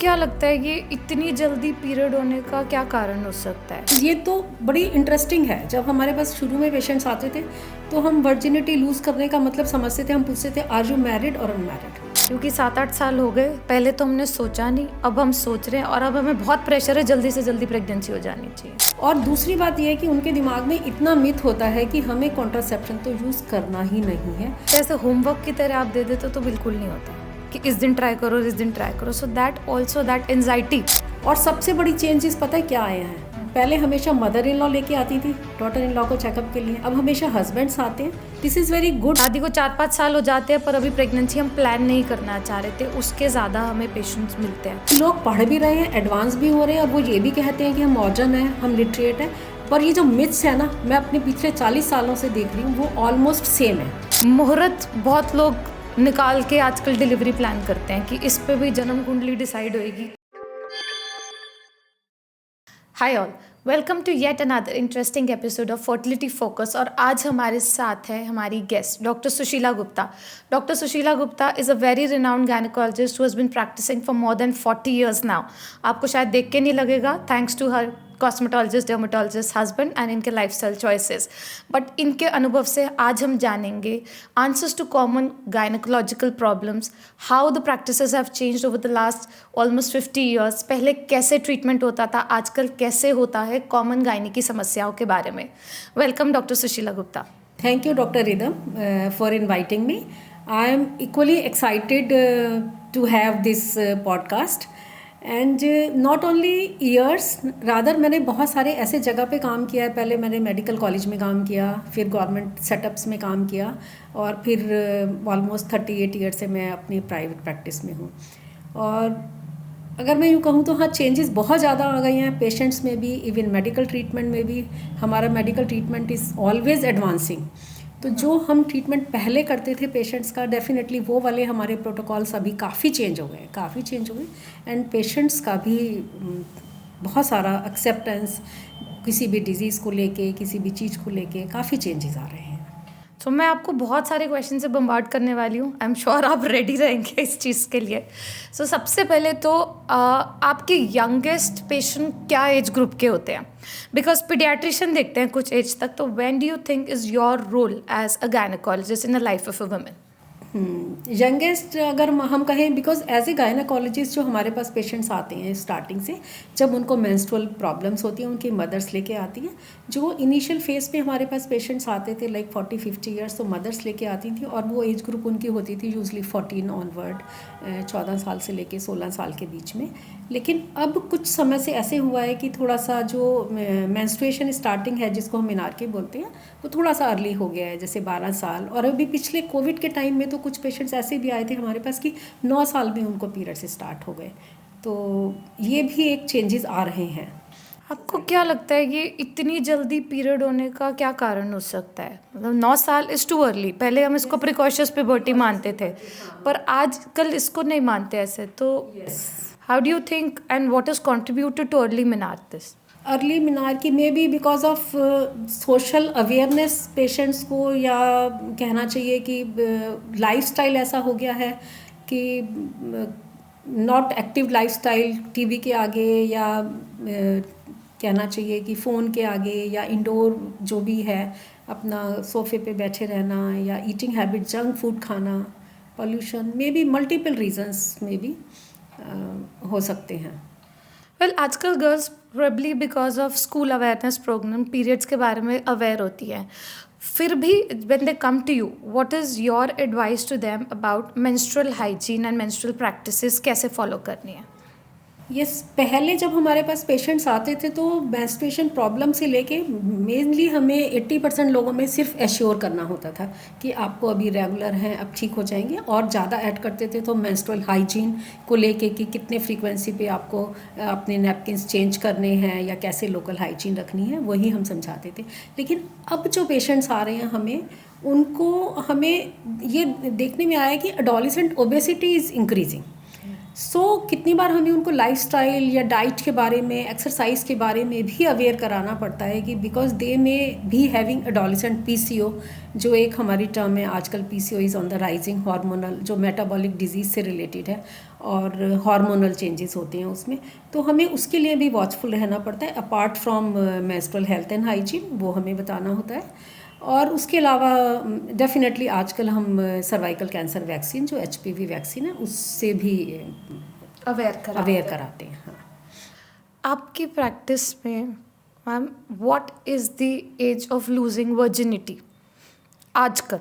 क्या लगता है ये इतनी जल्दी पीरियड होने का क्या कारण हो सकता है? ये तो बड़ी इंटरेस्टिंग है। जब हमारे पास शुरू में पेशेंट्स आते थे तो हम वर्जिनिटी लूज़ करने का मतलब समझते थे। हम पूछते थे आर यू मैरिड और अनमैरिड। क्योंकि 7-8 साल हो गए, पहले तो हमने सोचा नहीं, अब हम सोच रहे हैं और अब हमें बहुत प्रेशर है, जल्दी से जल्दी प्रेगनेंसी हो जानी चाहिए। और दूसरी बात यह है कि उनके दिमाग में इतना मिथ होता है कि हमें कॉन्ट्रासेप्शन तो यूज़ करना ही नहीं है। जैसे होमवर्क की तरह आप दे देते तो बिल्कुल नहीं होता कि इस दिन ट्राई करो, इस दिन ट्राई करो। So that also that anxiety. और सबसे बड़ी चेंजेस पता है क्या आए हैं? पहले हमेशा मदर इन लॉ लेके आती थी डॉटर इन लॉ को चेकअप के लिए, अब हमेशा हस्बैंड्स आते हैं। This is very good. शादी को 4-5 साल हो जाते हैं पर अभी प्रेगनेंसी हम प्लान नहीं करना चाह रहे थे, उसके ज़्यादा हमें पेशेंट्स मिलते हैं। लोग पढ़ भी रहे हैं, एडवांस भी हो रहे हैं और वो ये भी कहते हैं कि हम मॉडर्न हैं, हम लिटरेट हैं। पर ये जो मिथ्स है ना, मैं अपने पिछले 40 सालों से देख रही हूँ, वो ऑलमोस्ट सेम है। मुहूर्त बहुत लोग निकाल के आजकल डिलीवरी प्लान करते हैं कि इस पे भी जन्म कुंडली डिसाइड होएगी। Hi all, welcome to yet another interesting episode of fertility focus. और आज हमारे साथ है हमारी guest doctor Sushila Gupta. Doctor Sushila Gupta is a very renowned gynaecologist who has been practising for more than 40 years now. आपको शायद देख के नहीं लगेगा, thanks to her cosmetologist, dermatologist husband and इनके लाइफस्टाइल चॉइसेस। बट इनके अनुभव से आज हम जानेंगे answers to common gynaecological problems, how the practices have changed over the last almost 50 years। पहले कैसे ट्रीटमेंट होता था, आजकल कैसे होता है, कॉमन गायनी की समस्याओं के बारे में। Welcome doctor Sushila Gupta. Thank you, Dr. Ridham, for inviting me. I am equally excited to have this podcast. And not only years, rather मैंने बहुत सारे ऐसे जगह पे काम किया है। पहले मैंने मेडिकल कॉलेज में काम किया, फिर गवर्नमेंट सेटअप्स में काम किया और फिर ऑलमोस्ट 38 ईयर से मैं अपनी प्राइवेट प्रैक्टिस में हूँ। और अगर मैं यूँ कहूँ तो हाँ, चेंजेस बहुत ज़्यादा आ गए हैं पेशेंट्स में भी, इवन मेडिकल ट्रीटमेंट में भी। हमारा medical treatment is always advancing. तो जो हम ट्रीटमेंट पहले करते थे पेशेंट्स का, डेफिनेटली वो वाले हमारे प्रोटोकॉल्स अभी काफ़ी चेंज हो गए एंड पेशेंट्स का भी बहुत सारा एक्सेप्टेंस किसी भी डिजीज़ को लेके, किसी भी चीज़ को लेके काफ़ी चेंजेस आ रहे हैं। तो मैं आपको बहुत सारे क्वेश्चन से बम्बार्ड करने वाली हूँ। आई एम श्योर आप रेडी रहेंगे इस चीज़ के लिए। सो सबसे पहले तो आपके यंगेस्ट पेशेंट क्या एज ग्रुप के होते हैं? बिकॉज पीडियाट्रिशियन देखते हैं कुछ एज तक। तो when do you think is your role as a gynaecologist in the life of a woman? Youngest अगर हम कहें, बिकॉज एज ए गायनेकोलॉजिस्ट जो हमारे पास पेशेंट्स आते हैं स्टार्टिंग से, जब उनको मेंस्ट्रुअल प्रॉब्लम्स होती हैं, उनकी मदर्स लेके आती हैं। जो इनिशियल फेज पे हमारे पास पेशेंट्स आते थे लाइक 40-50 ईयर्स, तो मदर्स लेके आती थी और वो एज ग्रुप उनकी होती थी यूजली 14 ऑनवर्ड, 14 साल से लेके 16 साल के बीच में। लेकिन अब कुछ समय से ऐसे हुआ है कि थोड़ा सा जो मेंस्ट्रुएशन स्टार्टिंग है, जिसको हम मेनार्की बोलते हैं, वो थोड़ा सा अर्ली हो गया है, जैसे 12 साल। और अभी पिछले कोविड के टाइम में तो कुछ पेशेंट्स ऐसे भी आए थे हमारे पास कि 9 साल में उनको पीरियड्स स्टार्ट हो गए। तो ये भी एक चेंजेस आ रहे हैं। आपको क्या लगता है ये इतनी जल्दी पीरियड होने का क्या कारण हो सकता है? मतलब 9 साल इज़ टू अर्ली। पहले हम इसको प्रिकॉशस प्यूबर्टी मानते थे, पर आजकल इसको नहीं मानते ऐसे। तो how do you think and what is contributed to early menarches? Early menarche में भी because of social awareness patients को, या कहना चाहिए कि लाइफस्टाइल ऐसा हो गया है कि नॉट एक्टिव लाइफस्टाइल, टीवी के आगे, या कहना चाहिए कि फ़ोन के आगे, या इंडोर जो भी है अपना सोफे पे बैठे रहना, या ईटिंग हैबिट, जंक फूड खाना, pollution, may be multiple reasons में भी हो सकते हैं। वेल, आजकल girls probably because of school awareness programme periods के बारे में अवेयर होती हैं। फिर भी when they come to you, what is your advice to them about menstrual hygiene and menstrual practices, कैसे फॉलो करनी है? यस, पहले जब हमारे पास पेशेंट्स आते थे तो मेंस्ट्रुएशन प्रॉब्लम से लेके मेनली हमें 80% लोगों में सिर्फ एश्योर करना होता था कि आपको अभी रेगुलर हैं, अब ठीक हो जाएंगे। और ज़्यादा ऐड करते थे तो मेंस्ट्रुअल हाइजीन को लेके कि कितने फ्रीक्वेंसी पे आपको अपने नैपकिन्स चेंज करने हैं, या कैसे लोकल हाइजीन रखनी है, वही हम समझाते थे। लेकिन अब जो पेशेंट्स आ रहे हैं हमें ये देखने में आया कि एडोलेसेंट ओबेसिटी इज़ इंक्रीजिंग। सो कितनी बार हमें उनको लाइफस्टाइल या डाइट के बारे में, एक्सरसाइज के बारे में भी अवेयर कराना पड़ता है कि बिकॉज दे में भी हैविंग एडोलेसेंट पीसीओ, जो एक हमारी टर्म है आजकल, PCO is on the rising hormonal, जो मेटाबॉलिक डिजीज़ से रिलेटेड है और हार्मोनल चेंजेस होते हैं उसमें, तो हमें उसके लिए भी वॉचफुल रहना पड़ता है। Apart from menstrual health and hygiene, वो हमें बताना होता है। और उसके अलावा डेफिनेटली आजकल हम सर्वाइकल कैंसर वैक्सीन, जो एचपीवी वैक्सीन है, उससे भी अवेयर कराते हैं। हाँ। आपकी प्रैक्टिस में ma'am what is the age of losing virginity आजकल?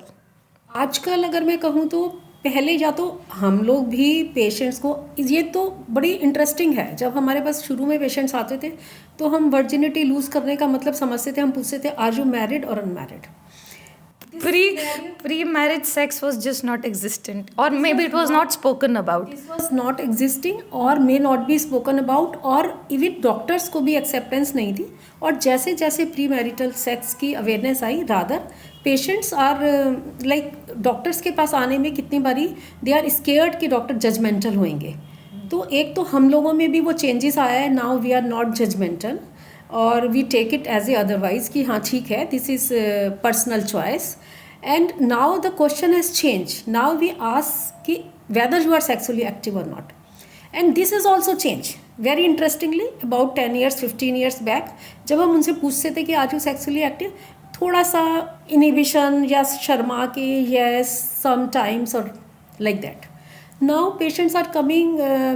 आजकल अगर मैं कहूँ तो पहले या तो हम लोग भी पेशेंट्स को, ये तो बड़ी इंटरेस्टिंग है, जब हमारे पास शुरू में पेशेंट्स आते थे तो हम वर्जिनिटी लूज़ करने का मतलब समझते थे, हम पूछते थे आर यू मैरिड और unmarried. Pre marriage sex was just not existent, or maybe it was not spoken about. This was not existing or may not be spoken about, और इवन डॉक्टर्स को भी एक्सेप्टेंस नहीं थी। और जैसे जैसे pre marital sex की awareness आई, rather patients are like, doctors के पास आने में कितनी बारी दे आर स्केयर्ड कि डॉक्टर जजमेंटल होंगे। तो एक तो हम लोगों में भी वो चेंजेस आया है, now we are not judgemental और we take it as a otherwise कि हाँ ठीक है, this is personal choice. And now the question has change, now we ask कि whether you are sexually active और not, and this is also change very interestingly. About 10 years 15 years back जब हम उनसे पूछते थे कि आर यू सेक्सुअली एक्टिव, थोड़ा सा इनिबिशन या शर्मा के यस समटाइम्स और like that. Now patients are coming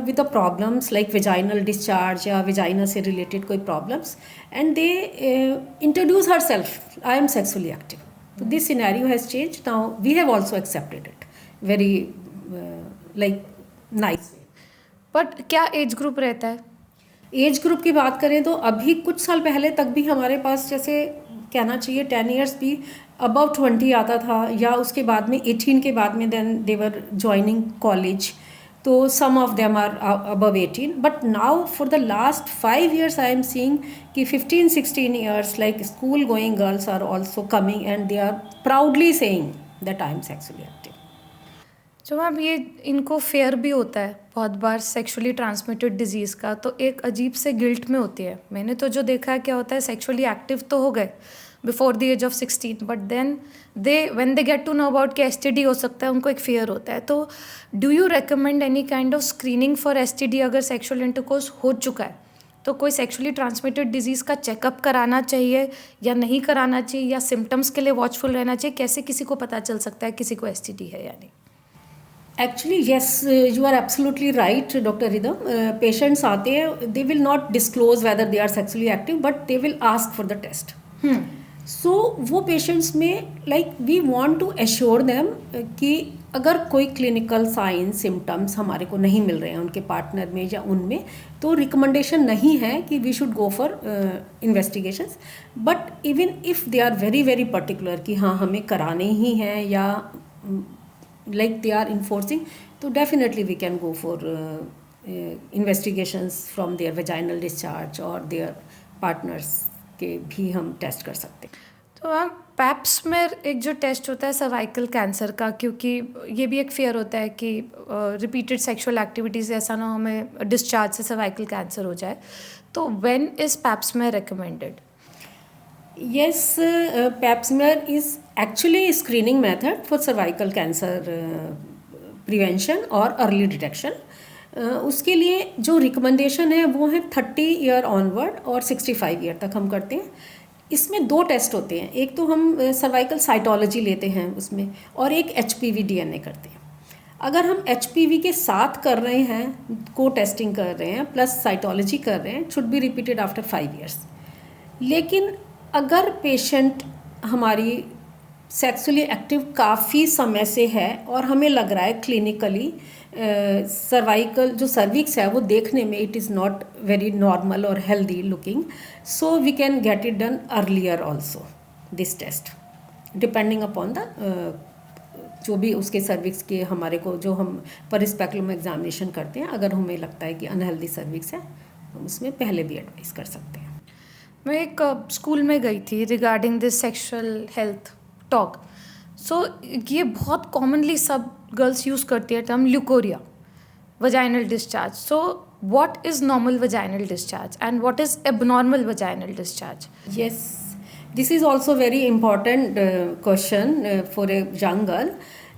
with the problems like vaginal discharge या vagina से related कोई problems, and they introduce herself, I am sexually active. So this scenario has changed. Now we have also accepted it very like nice way. But क्या age group रहता है? Age group की बात करें तो अभी कुछ साल पहले तक भी हमारे पास, जैसे कहना चाहिए 10 years भी अबव 20 आता था, या उसके बाद में 18 के बाद में then they were joining college, तो some of them are above 18, but now for the last 5 years I am seeing कि 15-16 years like school going girls are also coming and they are proudly saying that I am sexually active. जो ma'am ये इनको fair भी होता है बहुत बार sexually transmitted disease का, तो एक अजीब से गिल्ट में होती है। मैंने तो जो देखा है क्या होता है, सेक्सुअली एक्टिव तो हो गए before the age of 16, but then when they get to know about कि एसटीडी हो सकता है, उनको एक फेयर होता है। तो do you recommend any kind of screening for STD? अगर सेक्सुअल इंटरकोर्स हो चुका है तो कोई सेक्सुअली ट्रांसमिटेड डिजीज़ का चेकअप कराना चाहिए या नहीं कराना चाहिए, या सिम्टम्स के लिए वॉचफुल रहना चाहिए? कैसे किसी को पता चल सकता है किसी को एसटीडी है या नहीं? Actually yes, you are absolutely right doctor Ridham. Patients आते हैं, they will not disclose whether they are sexually active, but they will ask for the test. So वो पेशेंट्स में like we want to assure them कि अगर कोई clinical sign symptoms हमारे को नहीं मिल रहे हैं उनके पार्टनर में या उनमें, तो रिकमेंडेशन नहीं है कि we should go for investigations. But even if they are very very particular कि हाँ हमें कराने ही हैं, या like they are enforcing, तो definitely we can go for investigations from their vaginal discharge और their partners के भी हम टेस्ट कर सकते हैं। तो मैम पैप्समेर एक जो टेस्ट होता है सर्वाइकल कैंसर का, क्योंकि ये भी एक फेयर होता है कि रिपीटेड सेक्सुअल एक्टिविटीज़ ऐसा ना हो हमें डिस्चार्ज से सर्वाइकल कैंसर हो जाए, तो when is pap smear recommended? Yes, pap smear is actually a screening method for cervical cancer prevention और early detection. उसके लिए जो रिकमेंडेशन है वो है 30 year onward और 65 year तक हम करते हैं। इसमें 2 टेस्ट होते हैं, एक तो हम सर्वाइकल साइटोलॉजी लेते हैं उसमें, और एक HPV DNA करते हैं। अगर हम HPV के साथ कर रहे हैं, को टेस्टिंग कर रहे हैं प्लस साइटोलॉजी कर रहे हैं, should be repeated after 5 years। लेकिन अगर पेशेंट हमारी सेक्सुअली एक्टिव काफ़ी समय से है और हमें लग रहा है क्लिनिकली सर्वाइकल जो सर्विक्स है वो देखने में it is not very normal और healthy looking, so we can get it done earlier also this test, depending upon the जो भी उसके सर्विक्स के हमारे को जो हम परिस्पेक्युलम एग्जामिनेशन करते हैं, अगर हमें लगता है कि अनहेल्दी सर्विक्स है हम उसमें पहले भी एडवाइस कर सकते हैं। मैं एक स्कूल में गई थी regarding this sexual health talk. So ये बहुत कॉमनली सब गर्ल्स यूज़ करती है term leucorrhoea. vaginal discharge. So, what is normal vaginal discharge and what is abnormal vaginal discharge? Yes, this is also very important question for a young girl.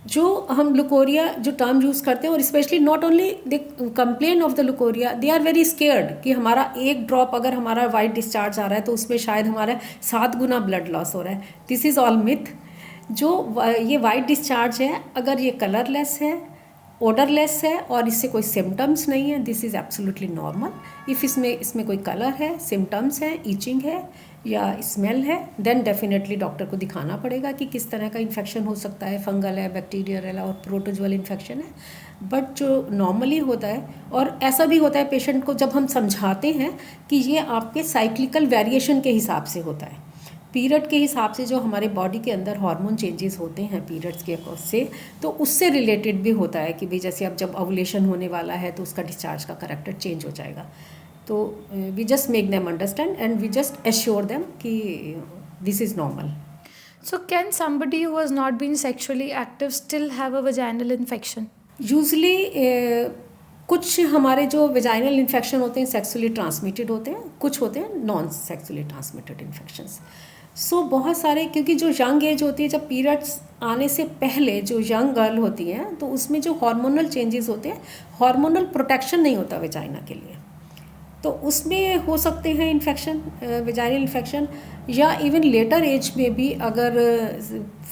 जो हम leucorrhoea जो term use करते हैं, और specially not only they complain of the leucorrhoea, they are very scared कि हमारा एक drop अगर हमारा वाइट डिस्चार्ज आ रहा है तो उसमें शायद हमारा 7 गुना ब्लड लॉस हो रहा है. This is all myth. जो ये वाइट डिस्चार्ज है, अगर ये कलरलेस है, ओडरलेस है और इससे कोई सिम्टम्स नहीं है, this is absolutely normal. If इसमें कोई कलर है, सिम्टम्स है, ईचिंग है या स्मेल है, देन डेफिनेटली डॉक्टर को दिखाना पड़ेगा कि किस तरह का इन्फेक्शन हो सकता है. फंगल है, बैक्टीरियल है और प्रोटोजुअल इन्फेक्शन है. बट जो नॉर्मली होता है, और ऐसा भी होता है पेशेंट को जब हम समझाते हैं कि ये आपके साइक्लिकल वेरिएशन के हिसाब से होता है, पीरियड के हिसाब से जो हमारे बॉडी के अंदर हार्मोन चेंजेस होते हैं पीरियड्स के से, तो उससे रिलेटेड भी होता है कि भाई जैसे अब जब ओवुलेशन होने वाला है तो उसका डिस्चार्ज का करेक्टर चेंज हो जाएगा. तो we just make them understand and we just assure them कि this is normal. So, can somebody who has not been sexually active still have a vaginal infection? Usually कुछ हमारे जो vaginal infection होते हैं sexually transmitted होते हैं, कुछ होते हैं नॉन सेक्सुअली ट्रांसमिटेड इन्फेक्शंस. सो बहुत सारे, क्योंकि जो यंग एज होती है, जब पीरियड्स आने से पहले जो यंग गर्ल होती हैं, तो उसमें जो हार्मोनल चेंजेस होते हैं, हार्मोनल प्रोटेक्शन नहीं होता वेजाइना के लिए, तो उसमें हो सकते हैं इन्फेक्शन, वेजाइनल इन्फेक्शन. या इवन लेटर एज में भी अगर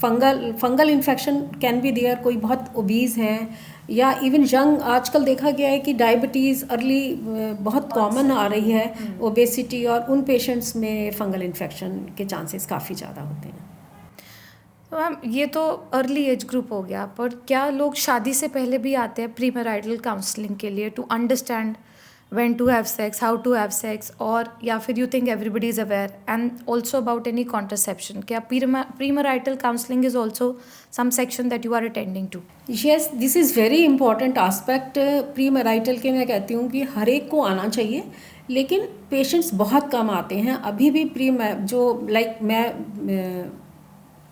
fungal infection can be there. कोई बहुत ओबीज हैं या इवन यंग, आजकल देखा गया है कि डायबिटीज़ अर्ली बहुत कॉमन आ रही है, ओबेसिटी, और उन पेशेंट्स में फंगल इन्फेक्शन के चांसेस काफ़ी ज़्यादा होते हैं. तो मैम, ये तो अर्ली एज ग्रुप हो गया, पर क्या लोग शादी से पहले भी आते हैं प्री मैरिटल काउंसलिंग के लिए to understand when to have sex, how to have sex, और या फिर you think everybody is aware, and also about any contraception? क्या premarital counseling is also some section that you are attending to? Yes, this is very important aspect. प्रीमैरिटल के मैं कहती हूँ कि हर एक को आना चाहिए, लेकिन पेशेंट्स बहुत कम आते हैं अभी भी. जो लाइक मैं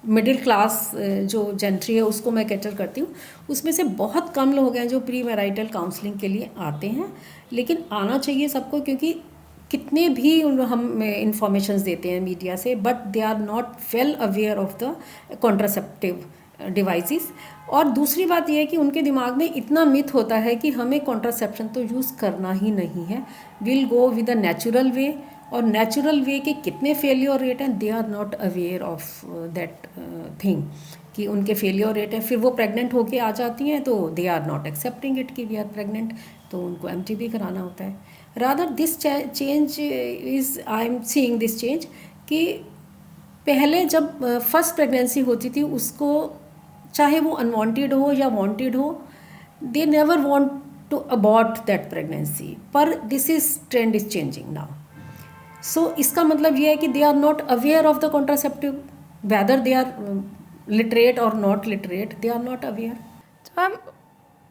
मिडिल क्लास जो जेंट्री है उसको मैं कैटर करती हूँ, उसमें से बहुत कम लोग हैं जो प्री मैरिटल काउंसलिंग के लिए आते हैं. लेकिन आना चाहिए सबको, क्योंकि कितने भी हम इंफॉर्मेशंस देते हैं मीडिया से, but they are not well aware of the contraceptive devices. और दूसरी बात यह है कि उनके दिमाग में इतना मिथ होता है कि हमें कॉन्ट्रासेप्शन तो यूज़ करना ही नहीं है, will go with the natural way. और नेचुरल वे के कितने फेलियर रेट हैं, they are not aware of that thing कि उनके फेलियर रेट है. फिर वो प्रेग्नेंट होके आ जाती हैं तो they are not accepting it कि वी आर प्रेग्नेंट, तो उनको एमटीबी कराना होता है. Rather this change is, I am seeing this change कि पहले जब फर्स्ट प्रेगनेंसी होती थी, उसको चाहे वो अनवांटेड हो या वांटेड हो, they never want to abort that pregnancy. पर this is trend is changing now. So इसका मतलब ये है कि they are not aware of the contraceptive, whether they are literate और not literate, they are not aware. तो ma'am,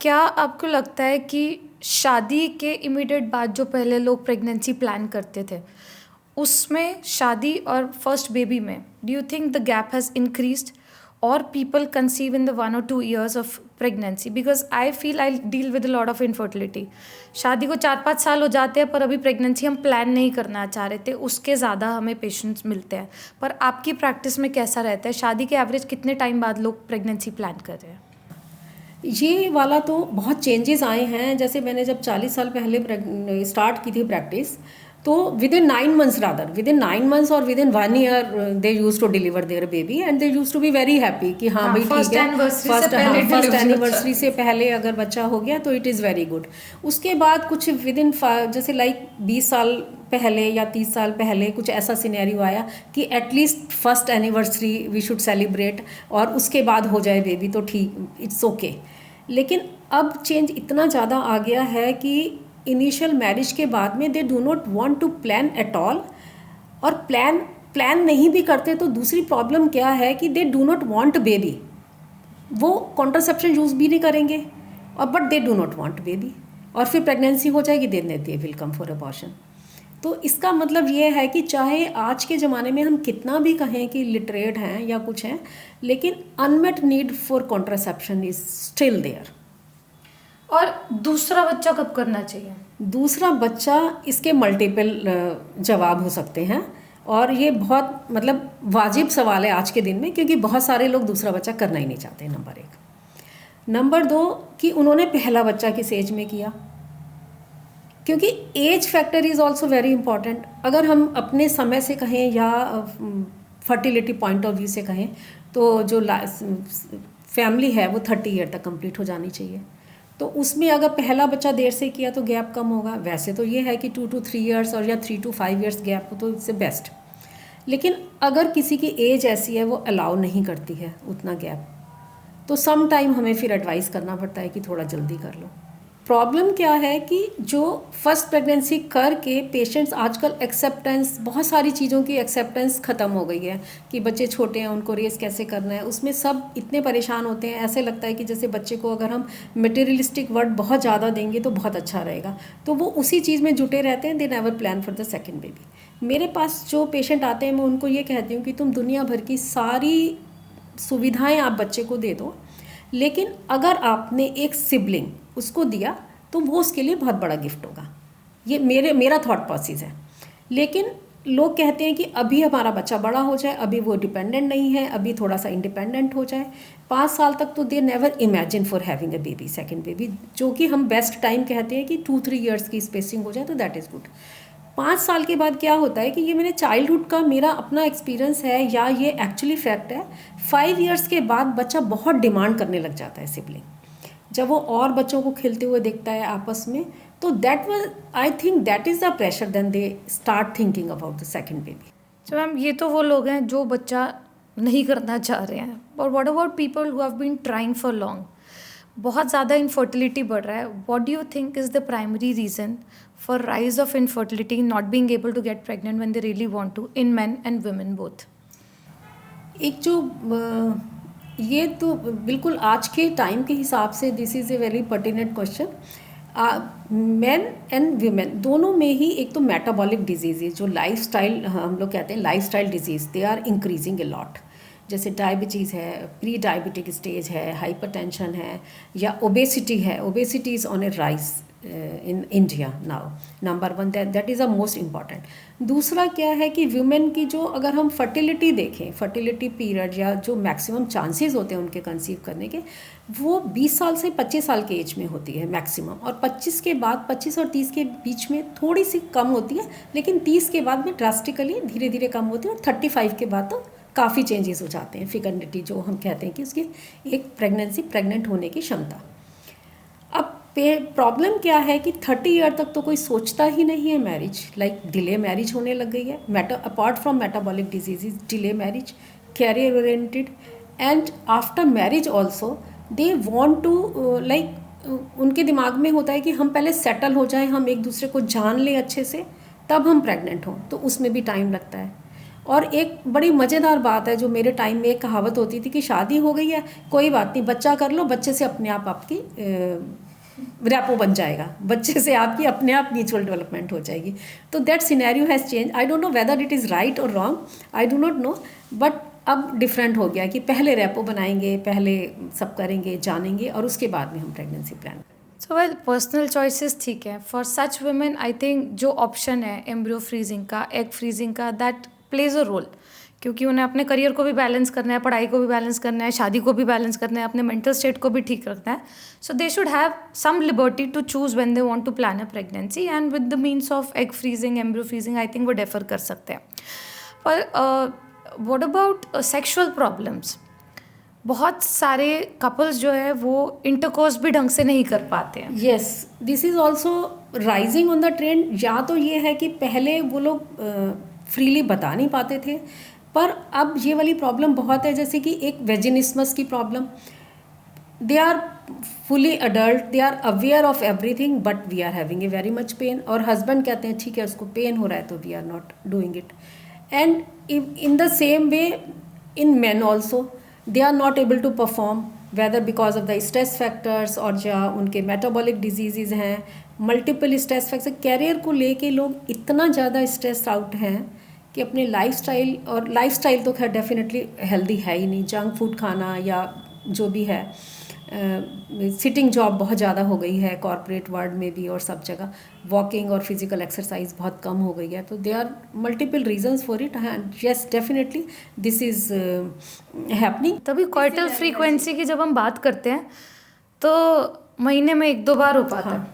क्या आपको लगता है कि शादी के इमीडिएट बाद जो पहले लोग प्रेगनेंसी प्लान करते थे, उसमें शादी और फर्स्ट बेबी में do you think the gap has increased, or people conceive in the 1 or 2 years of pregnancy? Because I feel I deal with a lot of infertility. शादी को 4-5 साल हो जाते हैं, पर अभी प्रेगनेंसी हम प्लान नहीं करना चाह रहे थे, उसके ज़्यादा हमें पेशेंट्स मिलते हैं. पर आपकी प्रैक्टिस में कैसा रहता है, शादी के एवरेज कितने टाइम बाद लोग प्रेगनेंसी प्लान कर रहे हैं? ये वाला तो बहुत चेंजेस आए हैं. जैसे मैंने जब 40 साल पहले स्टार्ट की थी प्रैक्टिस, तो within 9 months within 9 months और within 1 year they use to deliver their baby and they use to be very happy कि हाँ भाई ठीक है, फर्स्ट एनिवर्सरी से पहले अगर बच्चा हो गया तो इट इज़ वेरी गुड. उसके बाद कुछ विद इन जैसे लाइक 20 साल पहले या 30 साल पहले कुछ ऐसा सिनेरियो आया कि at least first anniversary we should celebrate, और उसके बाद हो जाए बेबी तो ठीक, इट्स ओके. लेकिन अब चेंज इतना ज़्यादा आ गया है कि इनिशियल मैरिज के बाद में they do not want to plan at all, और प्लान नहीं भी करते तो दूसरी प्रॉब्लम क्या है कि they do not want baby. वो कॉन्ट्रासेप्शन यूज़ भी नहीं करेंगे और but they do not want baby, और फिर प्रेगनेंसी हो जाएगी, they will come for abortion. तो इसका मतलब ये है कि चाहे आज के ज़माने में हम कितना भी कहें कि लिटरेट हैं या कुछ हैं, लेकिन unmet need for contraception is still there. और दूसरा बच्चा कब करना चाहिए? दूसरा बच्चा, इसके मल्टीपल जवाब हो सकते हैं, और ये बहुत मतलब वाजिब सवाल है आज के दिन में, क्योंकि बहुत सारे लोग दूसरा बच्चा करना ही नहीं चाहते, नंबर 1। नंबर 2 कि उन्होंने पहला बच्चा किस एज में किया, क्योंकि age factor is also very important. अगर हम अपने समय से कहें या फर्टिलिटी पॉइंट ऑफ व्यू से कहें, तो जो फैमिली है वो 30 ईयर तक कंप्लीट हो जानी चाहिए। तो उसमें अगर पहला बच्चा देर से किया तो गैप कम होगा। वैसे तो ये है कि 2 to 3 ईयर्स और या 3 to 5 ईयर्स गैप हो तो इससे बेस्ट। लेकिन अगर किसी की एज ऐसी है वो अलाउ नहीं करती है उतना गैप, तो सम टाइम हमें फिर एडवाइस करना पड़ता है कि थोड़ा जल्दी कर लो। प्रॉब्लम क्या है कि जो फर्स्ट प्रेगनेंसी करके पेशेंट्स आजकल एक्सेप्टेंस, बहुत सारी चीज़ों की एक्सेप्टेंस ख़त्म हो गई है कि बच्चे छोटे हैं उनको रेस कैसे करना है, उसमें सब इतने परेशान होते हैं। ऐसे लगता है कि जैसे बच्चे को अगर हम मटेरियलिस्टिक वर्ड बहुत ज़्यादा देंगे तो बहुत अच्छा रहेगा, तो वो उसी चीज़ में जुटे रहते हैं। They never plan for the second baby. मेरे पास जो पेशेंट आते हैं मैं उनको ये कहती हूँ कि तुम दुनिया भर की सारी सुविधाएँ आप बच्चे को दे दो, लेकिन अगर आपने एक सिबलिंग उसको दिया तो वो उसके लिए बहुत बड़ा गिफ्ट होगा। ये मेरा थॉट प्रोसेस है। लेकिन लोग कहते हैं कि अभी हमारा बच्चा बड़ा हो जाए, अभी वो डिपेंडेंट नहीं है, अभी थोड़ा सा इंडिपेंडेंट हो जाए। 5 साल तक तो they never imagine for having a baby, second baby, जो कि हम बेस्ट टाइम कहते हैं कि 2-3 ईयर्स की स्पेसिंग हो जाए तो दैट इज़ गुड। 5 साल के बाद क्या होता है कि ये मेरे चाइल्डहुड का मेरा अपना एक्सपीरियंस है या ये एक्चुअली फैक्ट है, 5 ईयर्स के बाद बच्चा बहुत डिमांड करने लग जाता है सिबलिंग। जब वो और बच्चों को खेलते हुए देखता है आपस में, तो that was, I think that is the pressure, then they start thinking about the second baby. तो मैम ये तो वो लोग हैं जो बच्चा नहीं करना चाह रहे हैं, और what about people who have been trying for long? बहुत ज़्यादा इनफर्टिलिटी बढ़ रहा है। What do you think is the primary reason for rise of infertility, not being able to get pregnant when they really want to, in men and women both? एक जो ये तो बिल्कुल आज के टाइम के हिसाब से this is a very pertinent question. Main and women दोनों में ही एक तो मेटाबॉलिक डिजीज़, जो लाइफस्टाइल हम लोग कहते हैं lifestyle disease, they are increasing a lot. जैसे डायबिटीज़ है, प्री डायबिटिक स्टेज है, हाइपरटेंशन है, या ओबेसिटी है। Obesity is on a rise in India now, number 1, that is a most important. दूसरा क्या है कि वुमेन की जो, अगर हम फर्टिलिटी देखें, फर्टिलिटी पीरियड या जो मैक्सिमम चांसेस होते हैं उनके कंसीव करने के, वो 20 साल से 25 साल के एज में होती है मैक्सिमम, और 25 के बाद, 25 और 30 के बीच में थोड़ी सी कम होती है, लेकिन 30 के बाद में ड्रास्टिकली धीरे धीरे कम होती है, और 35 के बाद तो काफ़ी चेंजेस हो जाते हैं। फिकंडिटी जो हम कहते हैं कि उसकी एक प्रेग्नेंट होने की क्षमता। अब प्रॉब्लम क्या है कि 30 ईयर तक तो कोई सोचता ही नहीं है मैरिज, लाइक डिले मैरिज होने लग गई है। Apart from metabolic disease, delay marriage, career oriented, and after marriage also they want to, like उनके दिमाग में होता है कि हम पहले सेटल हो जाएं, हम एक दूसरे को जान लें अच्छे से, तब हम प्रेग्नेंट हों, तो उसमें भी टाइम लगता है। और एक बड़ी मज़ेदार बात है, जो मेरे टाइम में एक कहावत होती थी कि शादी हो गई है, कोई बात नहीं, बच्चा कर लो, बच्चे से अपने आप आपकी रैपो बन जाएगा, बच्चे से आपकी अपने आप म्यूचुअल डेवलपमेंट हो जाएगी। तो that scenario has change. I don't know whether it is right और wrong, I do not know, but अब डिफरेंट हो गया कि पहले रैपो बनाएंगे, पहले सब करेंगे, जानेंगे, और उसके बाद में हम प्रेगनेंसी प्लान करेंगे। सो वेल, पर्सनल चॉइसेस ठीक है। For such women I think जो ऑप्शन है एम्ब्रियो फ्रीजिंग का, एग फ्रीजिंग का, दैट प्लेज अ रोल, क्योंकि उन्हें अपने करियर को भी बैलेंस करना है, पढ़ाई को भी बैलेंस करना है, शादी को भी बैलेंस करना है, अपने मेंटल स्टेट को भी ठीक रखना है। So they should have some liberty to choose when they want to plan a pregnancy, and with the means of egg freezing, embryo freezing, I think वो डेफर कर सकते हैं। पर व्हाट अबाउट सेक्शुअल प्रॉब्लम्स? बहुत सारे couples जो है वो इंटरकोर्स भी ढंग से नहीं कर पाते हैं। Yes, this is also rising on the trend. या तो ये है कि पहले वो लोग फ्रीली बता नहीं पाते थे, पर अब ये वाली प्रॉब्लम बहुत है, जैसे कि एक वेजिनिस्मस की problem. They are fully adult, they are aware of everything, but we are having a very much pain, और हस्बैंड कहते हैं ठीक है उसको पेन हो रहा है तो we are not doing it. And in the same way in man also, they are not able to perform, whether because of the stress factors, और जो उनके मेटाबॉलिक डिजीज़ हैं, मल्टीपल स्ट्रेस फैक्टर। कैरियर को लेके लोग इतना ज़्यादा stress out हैं कि अपने लाइफस्टाइल, और लाइफस्टाइल तो खैर डेफिनेटली हेल्दी है ही नहीं, जंक फूड खाना या जो भी है, सिटिंग जॉब बहुत ज़्यादा हो गई है कॉरपोरेट वर्ल्ड में भी और सब जगह, वॉकिंग और फिजिकल एक्सरसाइज बहुत कम हो गई है, तो they are multiple reasons for it. Yes, definitely this is happening. तभी कॉर्टल फ्रीक्वेंसी की जब हम बात करते हैं तो महीने में 1-2 बार हो पाता है।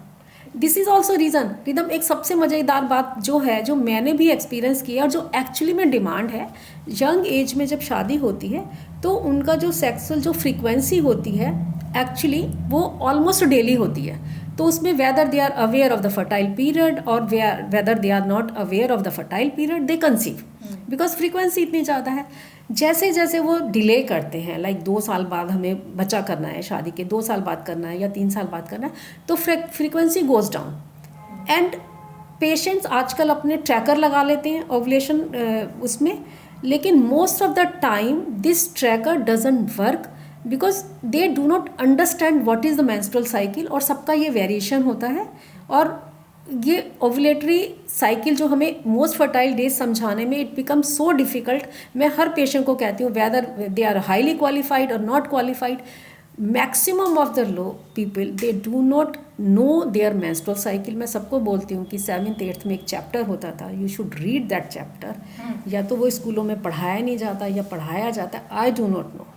This is also reason. Rhythm, एक सबसे मज़ेदार बात जो है, जो मैंने भी एक्सपीरियंस किया और जो एक्चुअली में डिमांड है, यंग एज में जब शादी होती है तो उनका जो सेक्सुअल जो फ्रीक्वेंसी होती है एक्चुअली वो ऑलमोस्ट डेली होती है। तो उसमें whether they are aware of the fertile period और whether they are not aware of the fertile period, they conceive, because frequency इतनी ज़्यादा है। जैसे जैसे वो डिले करते हैं, लाइक 2 साल बाद हमें बच्चा करना है, शादी के 2 साल बाद करना है या 3 साल बाद करना है, तो frequency goes down. And patients आजकल अपने ट्रैकर लगा लेते हैं ओवुलेशन उसमें, लेकिन most of the time this tracker doesn't work because they do not understand what is the menstrual cycle, और सबका ये वेरिएशन होता है। और ये ओवुलेटरी साइकिल जो हमें मोस्ट फर्टाइल डेज समझाने में इट बिकम सो डिफ़िकल्ट। मैं हर पेशेंट को कहती हूँ, whether they are highly qualified और not qualified, maximum of the low people they do not know their menstrual cycle. मैं सबको बोलती हूँ कि 7th 8th में एक चैप्टर होता था, you should read that chapter. या तो वो स्कूलों में पढ़ाया नहीं जाता या पढ़ाया जाता है, आई डू नॉट नो।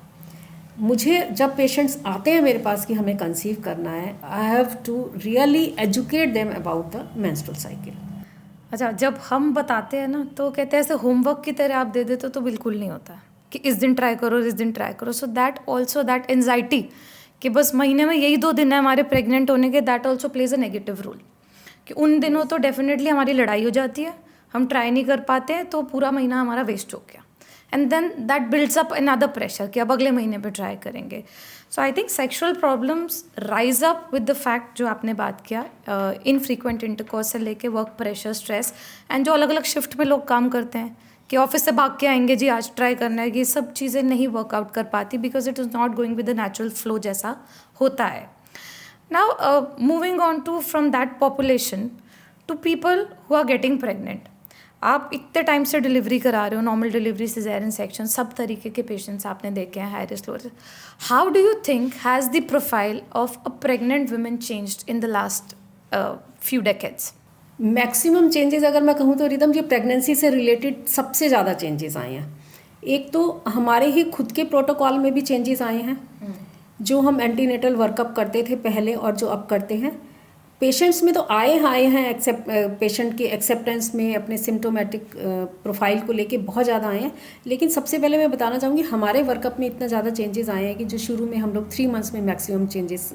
मुझे जब पेशेंट्स आते हैं मेरे पास कि हमें कंसीव करना है, I have to really educate them about the menstrual cycle. अच्छा, जब हम बताते हैं ना तो कहते हैं ऐसे होमवर्क की तरह आप दे देते तो बिल्कुल नहीं होता कि इस दिन ट्राई करो, इस दिन ट्राई करो। So that also, that anxiety कि बस महीने में यही 2 दिन है हमारे प्रेग्नेंट होने के, that also plays a negative role कि उन दिनों तो डेफिनेटली हमारी लड़ाई हो जाती है, हम ट्राई नहीं कर पाते हैं, तो पूरा महीना हमारा वेस्ट हो गया। And then that builds up another pressure कि अब अगले महीने पे ट्राई करेंगे। So I think sexual problems rise up with the fact जो आपने बात किया, इनफ्रीक्वेंट इंटरकोर्स से लेके वर्क प्रेशर, स्ट्रेस, एंड जो अलग अलग शिफ्ट में लोग काम करते हैं कि ऑफिस से भाग के आएंगे जी आज ट्राई करना है, ये सब चीज़ें नहीं वर्कआउट कर पाती because it is not going with the natural flow जैसा होता है। Now moving on to from that population to people who are getting pregnant. आप इतने टाइम से डिलीवरी करा रहे हो, नॉर्मल डिलीवरी, सिजेरियन सेक्शन, सब तरीके के पेशेंट्स आपने देखे हैं, high risk, low risk. How do you think has the profile of a pregnant women changed in the last few decades? Maximum changes अगर मैं कहूँ तो रिदम, ये प्रेगनेंसी से रिलेटेड सबसे ज़्यादा चेंजेस आए हैं। एक तो हमारे ही खुद के प्रोटोकॉल में भी चेंजेस आए हैं, जो हम एंटीनेटल वर्कअप करते थे पहले और जो अब करते हैं। पेशेंट्स में तो आए हैं पेशेंट के एक्सेप्टेंस में, अपने सिम्टोमेटिक प्रोफाइल को लेके बहुत ज़्यादा आए हैं। लेकिन सबसे पहले मैं बताना चाहूँगी, हमारे वर्कअप में इतना ज़्यादा चेंजेस आए हैं कि जो शुरू में हम लोग 3 मंथ्स में मैक्सिमम चेंजेस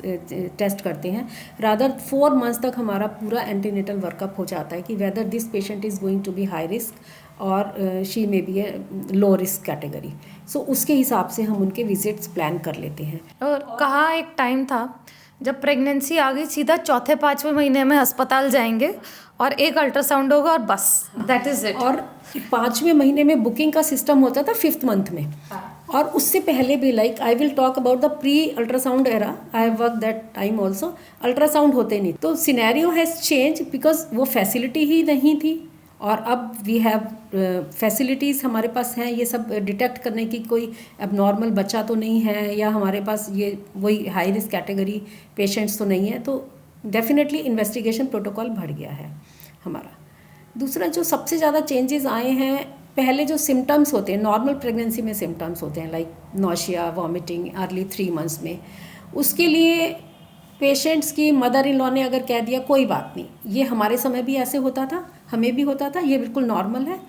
टेस्ट करते हैं, रादर 4 मंथ्स तक हमारा पूरा एंटीनेटल वर्कअप हो जाता है कि whether this patient is going to be high risk और she may be a low risk category. So उसके हिसाब से हम उनके विजिट्स प्लान कर लेते हैं। और कहाँ एक टाइम था जब प्रेगनेंसी आ गई सीधा 4-5वें महीने में अस्पताल जाएंगे और एक अल्ट्रासाउंड होगा और बस दैट इज इट। और 5वें महीने में बुकिंग का सिस्टम होता था 5th मंथ में। और उससे पहले भी, like I will talk about the pre ultrasound era, I work that time also, ultrasound होते नहीं। तो सिनेरियो हैज़ चेंज बिकॉज वो फैसिलिटी ही नहीं थी, और अब वी हैव फैसिलिटीज़ हमारे पास हैं, ये सब डिटेक्ट करने की, कोई एबनॉर्मल बच्चा तो नहीं है या हमारे पास ये वही हाई रिस्क कैटेगरी पेशेंट्स तो नहीं है। तो डेफिनेटली इन्वेस्टिगेशन प्रोटोकॉल बढ़ गया है हमारा। दूसरा जो सबसे ज़्यादा चेंजेस आए हैं, पहले जो सिम्टम्स होते हैं नॉर्मल प्रेगनेंसी में, सिम्टम्स होते हैं like nausea, vomiting early 3 months में, उसके लिए पेशेंट्स की मदर इन लॉ ने अगर कह दिया कोई बात नहीं, ये हमारे समय भी ऐसे होता था, हमें भी होता था, ये बिल्कुल नॉर्मल है,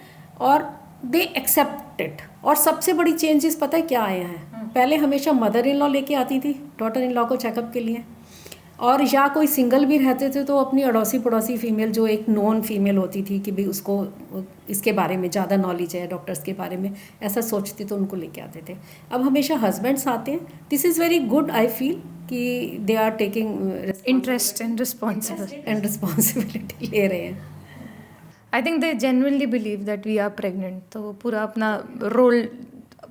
और दे एक्सेप्ट इट। और सबसे बड़ी चेंजेस पता है क्या आए हैं? पहले हमेशा मदर इन लॉ लेके आती थी डॉटर इन लॉ को चेकअप के लिए, और या कोई सिंगल भी रहते थे तो अपनी अड़ोसी पड़ोसी फीमेल, जो एक नॉन फीमेल होती थी कि भाई उसको इसके बारे में ज़्यादा नॉलेज है, डॉक्टर्स के बारे में ऐसा सोचते तो उनको लेके आते थे। अब हमेशा हस्बैंड्स आते हैं। This is very good, I feel कि they are taking interest and responsibility ले रहे हैं। I think they genuinely believe that we are pregnant, तो वो पूरा अपना रोल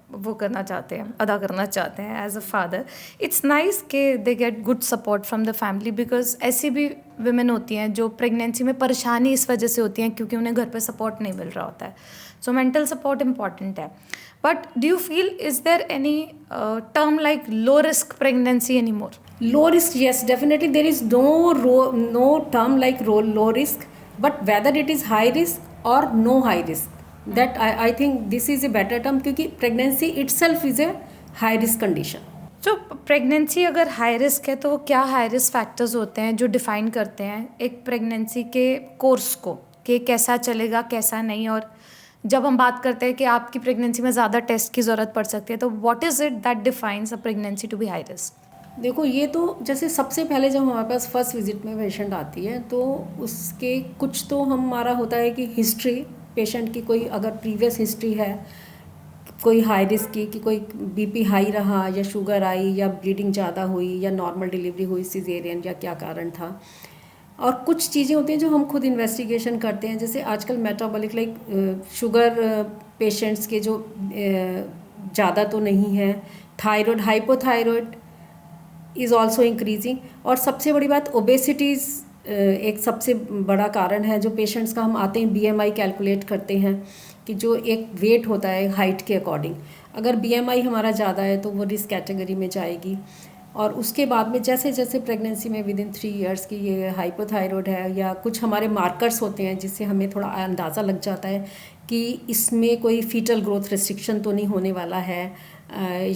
वो करना चाहते हैं, अदा करना चाहते हैं as a father. It's nice कि they get good support from the family, because ऐसी भी वुमेन होती हैं जो प्रेगनेंसी में परेशानी इस वजह से होती हैं क्योंकि उन्हें घर पे सपोर्ट नहीं मिल रहा होता है। सो मेंटल सपोर्ट इम्पॉर्टेंट है। But do you feel, is there any term like low risk pregnancy anymore? Low risk, yes, definitely there is no term like low risk, but whether it is high risk or no high risk, that I think this is a better term, क्योंकि pregnancy itself is a high risk condition. तो pregnancy अगर high risk है तो वो क्या high risk factors होते हैं जो डिफाइन करते हैं एक प्रेगनेंसी के कोर्स को, कि कैसा चलेगा कैसा नहीं? और जब हम बात करते हैं कि आपकी प्रेगनेंसी में ज़्यादा टेस्ट की ज़रूरत पड़ सकती है, तो what is it that defines a pregnancy to be high risk? देखो, ये तो जैसे सबसे पहले जब हमारे पास फर्स्ट विजिट में पेशेंट आती है तो उसके कुछ तो हमारा होता है कि हिस्ट्री पेशेंट की, कोई अगर प्रीवियस हिस्ट्री है कोई हाई रिस्क की, कि कोई बीपी हाई रहा या शुगर आई या ब्लीडिंग ज़्यादा हुई या नॉर्मल डिलीवरी हुई सिजेरियन, या क्या कारण था। और कुछ चीज़ें होती हैं जो हम खुद इन्वेस्टिगेशन करते हैं, जैसे आजकल मेटाबॉलिक लाइक शुगर पेशेंट्स के जो ज़्यादा तो नहीं है, thyroid hypothyroid is also increasing, और सबसे बड़ी बात ओबेसिटीज़ एक सबसे बड़ा कारण है। जो पेशेंट्स का हम आते हैं बीएमआई कैलकुलेट करते हैं कि जो एक वेट होता है हाइट के अकॉर्डिंग, अगर बीएमआई हमारा ज़्यादा है तो वो रिस्क कैटेगरी में जाएगी। और उसके बाद में जैसे जैसे प्रेगनेंसी में विद इन 3 इयर्स की ये हाइपोथायराइड है या कुछ हमारे मार्कर्स होते हैं जिससे हमें थोड़ा अंदाज़ा लग जाता है कि इसमें कोई फीटल ग्रोथ रिस्ट्रिक्शन तो नहीं होने वाला है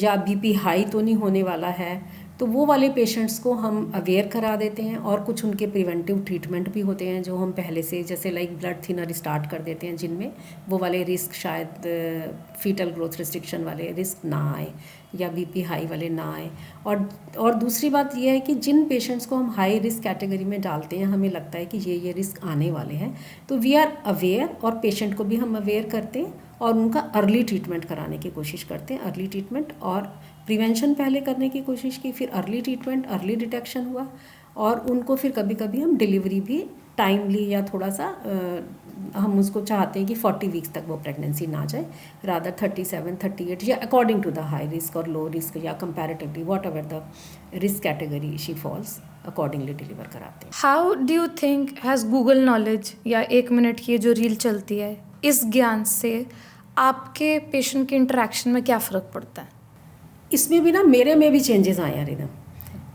या बीपी हाई तो नहीं होने वाला है, तो वो वाले पेशेंट्स को हम अवेयर करा देते हैं। और कुछ उनके प्रिवेंटिव ट्रीटमेंट भी होते हैं जो हम पहले से, जैसे लाइक ब्लड थिनर स्टार्ट कर देते हैं, जिनमें वो वाले रिस्क शायद फीटल ग्रोथ रिस्ट्रिक्शन वाले रिस्क ना आए या बीपी हाई वाले ना आए। और दूसरी बात यह है कि जिन पेशेंट्स को हम हाई रिस्क कैटेगरी में डालते हैं, हमें लगता है कि ये रिस्क आने वाले हैं, तो वी आर अवेयर और पेशेंट को भी हम अवेयर करते हैं और उनका अर्ली ट्रीटमेंट कराने की कोशिश करते हैं। अर्ली ट्रीटमेंट और प्रिवेंशन पहले करने की कोशिश की, फिर अर्ली ट्रीटमेंट, अर्ली डिटेक्शन हुआ, और उनको फिर कभी कभी हम डिलीवरी भी टाइमली या थोड़ा सा हम उसको चाहते हैं कि 40 वीक्स तक वो प्रेगनेंसी ना जाए, रादर 37, 38 या according to the high risk और लो रिस्क या comparatively whatever the risk category she falls, accordingly deliver कराते हैं। How do you think has Google knowledge या 1 मिनट की जो रील चलती है, इस ज्ञान से आपके पेशेंट के इंटरेक्शन में क्या फ़र्क पड़ता है? इसमें भी ना मेरे में भी चेंजेस आए हैं रिदम।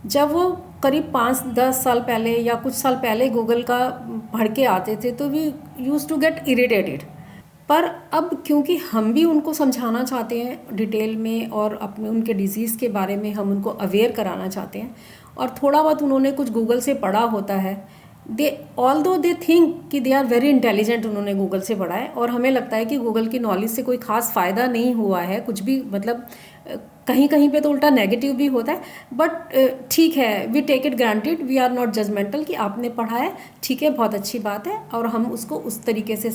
जब वो करीब 5-10 साल पहले या कुछ साल पहले गूगल का पढ़ के आते थे तो we use to get irritated, पर अब क्योंकि हम भी उनको समझाना चाहते हैं डिटेल में और अपने उनके डिजीज़ के बारे में हम उनको अवेयर कराना चाहते हैं, और थोड़ा बहुत उन्होंने कुछ गूगल से पढ़ा होता है, ऑल्दो दे थिंक कि दे आर वेरी इंटेलिजेंट, उन्होंने गूगल से पढ़ा है, और हमें लगता है कि गूगल की नॉलेज से कोई ख़ास फ़ायदा नहीं हुआ है कुछ भी, मतलब कहीं कहीं पे तो उल्टा नेगेटिव भी होता है, बट ठीक है, we take it granted, we are not judgemental कि आपने पढ़ा है, ठीक है, बहुत अच्छी बात है, और हम उसको उस तरीके से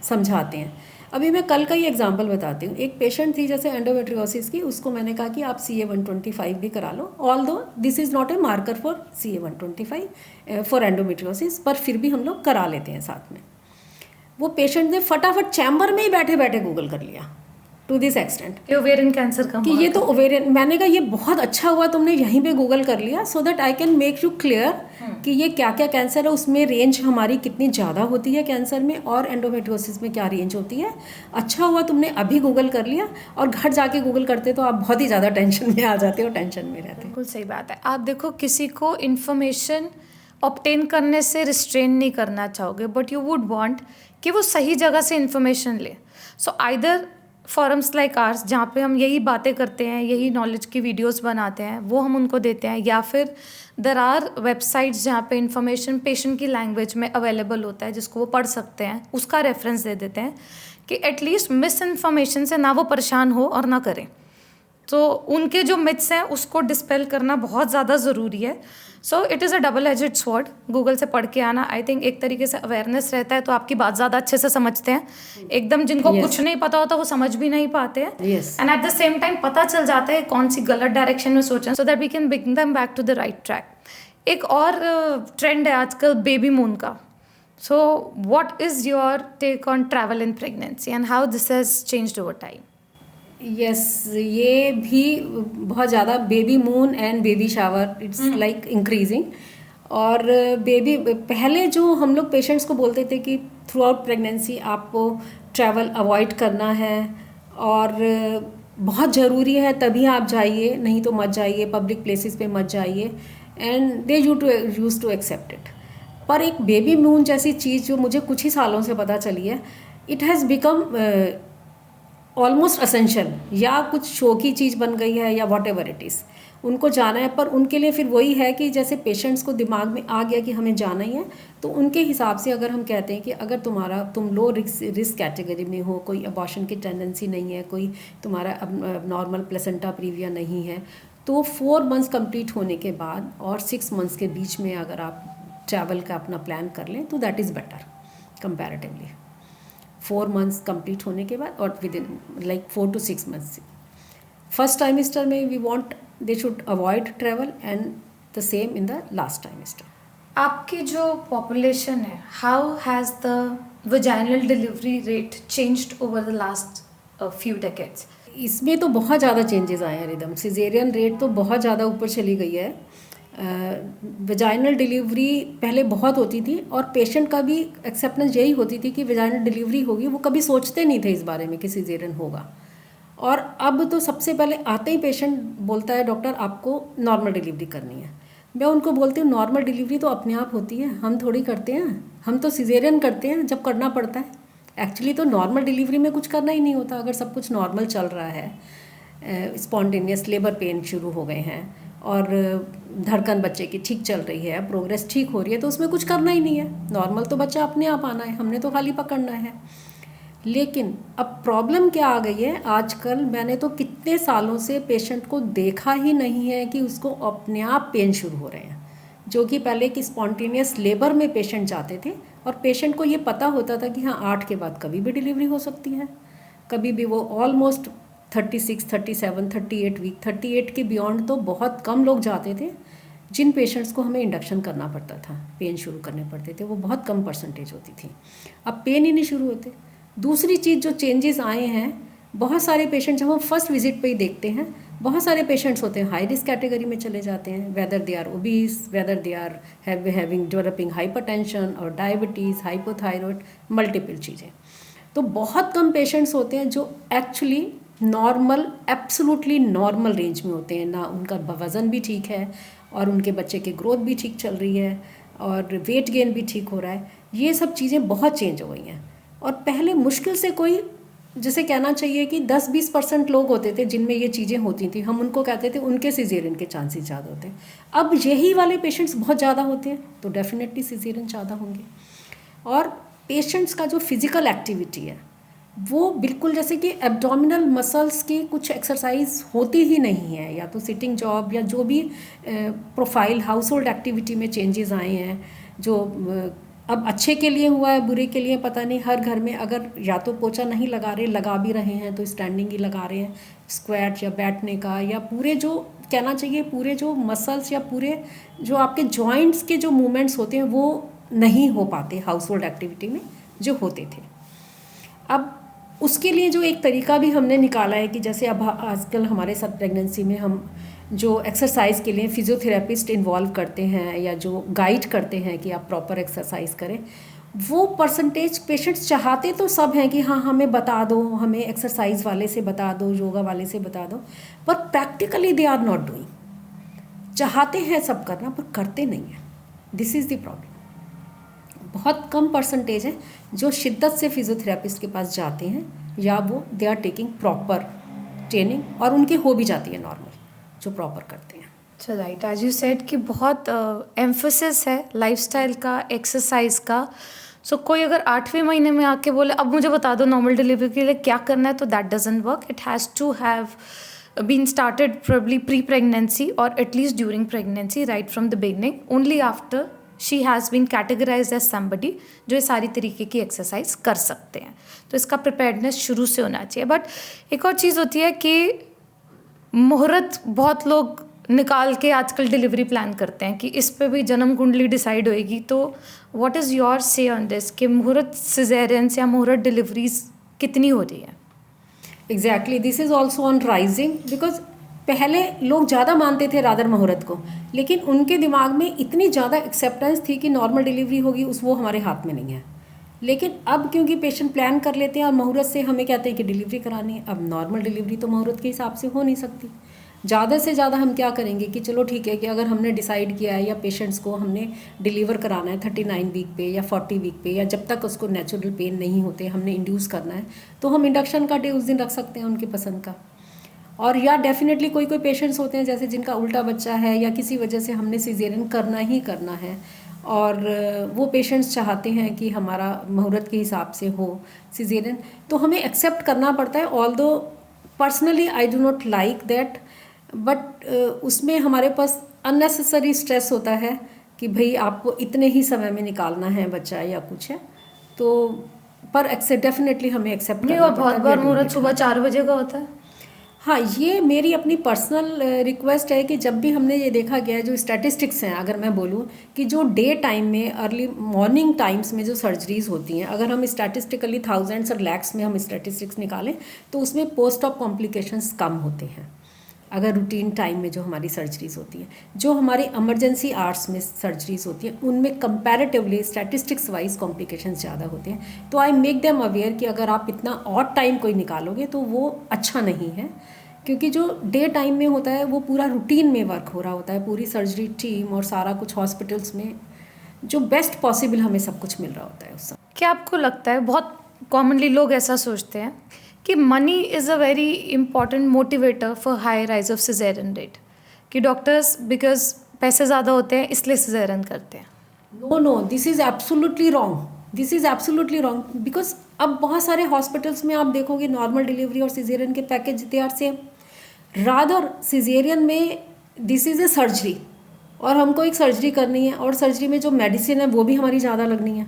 समझाते हैं। अभी मैं कल का ही एग्जांपल बताती हूँ। एक पेशेंट थी जैसे एंडोमेट्रियोसिस की, उसको मैंने कहा कि आप CA-125 भी करा लो, although this is not a marker for CA-125 for endometriosis, पर फिर भी हम लोग करा लेते हैं साथ में। वो पेशेंट ने फटाफट चैम्बर में ही बैठे बैठे गूगल कर लिया to this extent ovarian cancer का कि ये तो ओवेरियन, मैंने कहा ये बहुत अच्छा हुआ तुमने यहीं पे गूगल कर लिया, so that I can make you clear कि ये क्या क्या कैंसर है, उसमें रेंज हमारी कितनी ज़्यादा होती है कैंसर में, और एंडोमेट्रियोसिस में क्या रेंज होती है। अच्छा हुआ तुमने अभी गूगल कर लिया, और घर जाके गूगल करते तो आप बहुत ही ज़्यादा टेंशन में आ जाते हो, टेंशन में रहते। बिल्कुल सही बात है। आप देखो, किसी को इन्फॉर्मेशन ऑब्टेन करने से रिस्ट्रेन नहीं करना चाहोगे, बट यू वुड वांट कि वो सही जगह से इन्फॉर्मेशन ले। सो आइदर फॉरम्स लाइक आर्स, जहाँ पे हम यही बातें करते हैं, यही नॉलेज की वीडियोस बनाते हैं, वो हम उनको देते हैं, या फिर देर आर वेबसाइट्स जहाँ पे इंफॉर्मेशन पेशेंट की लैंग्वेज में अवेलेबल होता है जिसको वो पढ़ सकते हैं, उसका रेफरेंस दे देते हैं कि एटलीस्ट मिस इन्फॉर्मेशन से ना वो परेशान हो और ना करें। तो उनके जो मिथ्स हैं उसको डिस्पेल करना बहुत ज़्यादा ज़रूरी है। So it is a double aged sword. Google से पढ़ के आना, आई थिंक एक तरीके से अवेयरनेस रहता है तो आपकी बात ज़्यादा अच्छे से समझते हैं। एकदम जिनको कुछ नहीं पता होता वो समझ भी नहीं पाते हैं, and at the same time पता चल जाता है कौन सी गलत डायरेक्शन में सोचें, so that we can bring them back to the right track. एक और ट्रेंड है आजकल बेबी मून का। So what is your take on travel in pregnancy and how this has changed over time? Yes, ये भी बहुत ज़्यादा baby moon and baby shower it's like increasing. और बेबी पहले जो हम लोग पेशेंट्स को बोलते थे कि थ्रू आउट प्रेगनेंसी आपको ट्रैवल अवॉइड करना है, और बहुत ज़रूरी है तभी आप जाइए, नहीं तो मत जाइए, पब्लिक प्लेसेस पे मत जाइए। And they use to accept it. पर एक बेबी मून जैसी चीज़ जो मुझे कुछ ही सालों से पता चली है, it has become almost essential, या कुछ शो की चीज़ बन गई है या वॉट एवर इट इज़। उनको जाना है, पर उनके लिए फिर वही है कि जैसे पेशेंट्स को दिमाग में आ गया कि हमें जाना ही है, तो उनके हिसाब से अगर हम कहते हैं कि अगर तुम लो रिस्क कैटेगरी में हो, कोई अबॉर्शन की टेंडेंसी नहीं है, कोई तुम्हारा अब नॉर्मल प्लेसेंटा प्रीविया नहीं है, तो 4 मंथ्स कंप्लीट होने के बाद और 6 मंथ्स के बीच में अगर आप ट्रैवल का अपना प्लान कर लें तो that is better comparatively. 4 months complete होने के बाद और within like 4 to 6 months. First trimester में we want they should avoid travel and the same in the last trimester. आपकी जो पॉपुलेशन है, how has the vaginal delivery rate changed over the last few decades? इसमें तो बहुत ज़्यादा changes आए हैं रिदम। सिजेरियन रेट तो बहुत ज़्यादा ऊपर चली गई है। वजाइनल डिलीवरी पहले बहुत होती थी और पेशेंट का भी एक्सेप्टेंस यही होती थी कि वजाइनल डिलीवरी होगी, वो कभी सोचते नहीं थे इस बारे में कि सिजेरियन होगा। और अब तो सबसे पहले आते ही पेशेंट बोलता है डॉक्टर आपको नॉर्मल डिलीवरी करनी है। मैं उनको बोलती हूँ नॉर्मल डिलीवरी तो अपने आप होती है, हम थोड़ी करते हैं, हम तो सिजेरियन करते हैं जब करना पड़ता है। एक्चुअली तो नॉर्मल डिलीवरी में कुछ करना ही नहीं होता। अगर सब कुछ नॉर्मल चल रहा है, स्पॉन्टेनियस लेबर पेन शुरू हो गए हैं और धड़कन बच्चे की ठीक चल रही है, प्रोग्रेस ठीक हो रही है, तो उसमें कुछ करना ही नहीं है। नॉर्मल तो बच्चा अपने आप आना है, हमने तो खाली पकड़ना है। लेकिन अब प्रॉब्लम क्या आ गई है, आजकल मैंने तो कितने सालों से पेशेंट को देखा ही नहीं है कि उसको अपने आप पेन शुरू हो रहे हैं। जो कि पहले की स्पॉन्टेनियस लेबर में पेशेंट जाते थे और पेशेंट को ये पता होता था कि हाँ 8 के बाद कभी भी डिलीवरी हो सकती है, कभी भी। वो ऑलमोस्ट 36, 37, 38 वीक, 38 के बियॉन्ड तो बहुत कम लोग जाते थे जिन पेशेंट्स को हमें इंडक्शन करना पड़ता था, पेन शुरू करने पड़ते थे, वो बहुत कम परसेंटेज होती थी। अब पेन ही नहीं शुरू होते। दूसरी चीज़ जो चेंजेस आए हैं, बहुत सारे पेशेंट जब हम फर्स्ट विजिट पे ही देखते हैं, बहुत सारे पेशेंट्स होते हैं हाई रिस्क कैटेगरी में चले जाते हैं, whether they are obese, whether they are having developing hypertension और डायबिटीज़, हाइपोथायरॉयड, मल्टीपल चीज़ें। तो बहुत कम पेशेंट्स होते हैं जो actually normal, absolutely normal range में होते हैं, ना उनका वज़न भी ठीक है और उनके बच्चे की ग्रोथ भी ठीक चल रही है और वेट गेन भी ठीक हो रहा है। ये सब चीज़ें बहुत चेंज हो गई हैं। और पहले मुश्किल से कोई, जैसे कहना चाहिए कि 10-20% लोग होते थे जिनमें ये चीज़ें होती थी, हम उनको कहते थे उनके सिजेरियन के चांसेस ज़्यादा होते हैं। अब यही वाले पेशेंट्स बहुत ज़्यादा होते हैं तो डेफिनेटली सिजेरियन ज़्यादा होंगे। और पेशेंट्स का जो फिज़िकल एक्टिविटी है वो बिल्कुल, जैसे कि एब्डोमिनल मसल्स की कुछ एक्सरसाइज होती ही नहीं है, या तो सिटिंग जॉब या जो भी प्रोफाइल हाउस होल्ड एक्टिविटी में चेंजेस आए हैं, जो अब अच्छे के लिए हुआ है बुरे के लिए पता नहीं। हर घर में अगर या तो पोछा नहीं लगा रहे, लगा भी रहे हैं तो स्टैंडिंग ही लगा रहे हैं, स्क्वाट या बैठने का, या पूरे जो कहना चाहिए पूरे जो मसल्स या पूरे जो आपके जॉइंट्स के जो मूवमेंट्स होते हैं वो नहीं हो पाते हाउस होल्ड एक्टिविटी में जो होते थे। अब उसके लिए जो एक तरीका भी हमने निकाला है कि जैसे अब आजकल हमारे साथ प्रेगनेंसी में हम जो एक्सरसाइज के लिए फिजियोथेरेपिस्ट इन्वॉल्व करते हैं या जो गाइड करते हैं कि आप प्रॉपर एक्सरसाइज करें, वो परसेंटेज पेशेंट्स चाहते तो सब हैं कि हाँ हमें बता दो, हमें एक्सरसाइज वाले से बता दो, योगा वाले से बता दो, पर practically they are not doing. चाहते हैं सब करना पर करते नहीं हैं। This is the problem. बहुत कम परसेंटेज है जो शिद्दत से फिजियोथेरेपिस्ट के पास जाते हैं या वो they are taking proper training, और उनकी हो भी जाती है नॉर्मल जो प्रॉपर करते हैं। अच्छा, राइट, एज यू सेड कि बहुत एम्फोसिस है लाइफस्टाइल का, एक्सरसाइज का। सो कोई अगर 8वें महीने में आके बोले अब मुझे बता दो नॉर्मल डिलीवरी के लिए क्या करना है, तो that doesn't work. It has to have been started probably pre-pregnancy or at least during pregnancy, right from the beginning. Only after she has been categorized as somebody जो ये सारी तरीके की एक्सरसाइज कर सकते हैं। तो इसका प्रिपेयर्डनेस शुरू से होना चाहिए। बट एक और चीज़ होती है कि मुहूर्त बहुत लोग निकाल के आजकल डिलीवरी प्लान करते हैं कि इस पे भी जन्म कुंडली डिसाइड होएगी। तो व्हाट इज़ योर से ऑन दिस कि मुहूर्त सिजेरियंस या मुहूर्त डिलीवरीज कितनी हो रही है? Exactly, this is also on rising, because पहले लोग ज़्यादा मानते थे रादर मुहूर्त को, लेकिन उनके दिमाग में इतनी ज़्यादा एक्सेप्टेंस थी कि नॉर्मल डिलीवरी होगी, वो हमारे हाथ में नहीं है। लेकिन अब क्योंकि पेशेंट प्लान कर लेते हैं और मुहूर्त से हमें कहते हैं कि डिलीवरी करानी है, अब नॉर्मल डिलीवरी तो मुहूर्त के हिसाब से हो नहीं सकती। ज़्यादा से ज़्यादा हम क्या करेंगे कि चलो ठीक है कि अगर हमने डिसाइड किया है या पेशेंट्स को हमने डिलीवर कराना है 39 वीक पे या 40 वीक पे, या जब तक उसको नेचुरल पेन नहीं होते हमने इंड्यूस करना है, तो हम इंडक्शन का डे उस दिन रख सकते हैं उनकी पसंद का। और या डेफिनेटली कोई कोई पेशेंट्स होते हैं जैसे जिनका उल्टा बच्चा है या किसी वजह से हमने सिजेरियन करना ही करना है, और वो पेशेंट्स चाहते हैं कि हमारा मुहूर्त के हिसाब से हो सिजेरियन, तो हमें एक्सेप्ट करना पड़ता है। ऑल दो personally I do not like that, but उसमें हमारे पास अननेसेसरी स्ट्रेस होता है कि भाई आपको इतने ही समय में निकालना है बच्चा या कुछ है, तो पर एक्सेप्ट डेफिनेटली हमें एक्सेप्ट नहीं, करना और पड़ता बहुत है। बार मुहूर्त सुबह 4 बजे का होता है। हाँ, ये मेरी अपनी पर्सनल रिक्वेस्ट है कि जब भी हमने ये देखा गया है, जो स्टैटिस्टिक्स हैं अगर मैं बोलूँ कि जो डे टाइम में अर्ली मॉर्निंग टाइम्स में जो सर्जरीज होती हैं, अगर हम स्टैटिस्टिकली थाउजेंड्स और लैक्स में हम स्टैटिस्टिक्स निकालें तो उसमें पोस्ट ऑप कॉम्प्लिकेशंस कम होते हैं अगर रूटीन टाइम में जो हमारी सर्जरीज होती हैं। जो हमारी इमरजेंसी आवर्स में सर्जरीज होती हैं उनमें कंपैरेटिवली स्टैटिस्टिक्स वाइज कॉम्प्लिकेशंस ज़्यादा होते हैं। तो आई मेक देम अवेयर कि अगर आप इतना और टाइम कोई निकालोगे तो वो अच्छा नहीं है, क्योंकि जो डे टाइम में होता है वो पूरा रूटीन में वर्क हो रहा होता है, पूरी सर्जरी टीम और सारा कुछ हॉस्पिटल्स में जो बेस्ट पॉसिबल हमें सब कुछ मिल रहा होता है उस समय। क्या आपको लगता है, बहुत कॉमनली लोग ऐसा सोचते हैं कि money is a very important motivator for high rise of caesarean rate, कि डॉक्टर्स बिकॉज पैसे ज़्यादा होते हैं इसलिए सिजेरियन करते हैं? No, this is absolutely wrong, this is absolutely wrong, because अब बहुत सारे हॉस्पिटल्स में आप देखोगे नॉर्मल डिलीवरी और सिजेरियन के package they are same. Rather caesarean में दिस इज़ ए सर्जरी और हमको एक सर्जरी करनी है, और सर्जरी में जो मेडिसिन है वो भी हमारी ज़्यादा लगनी है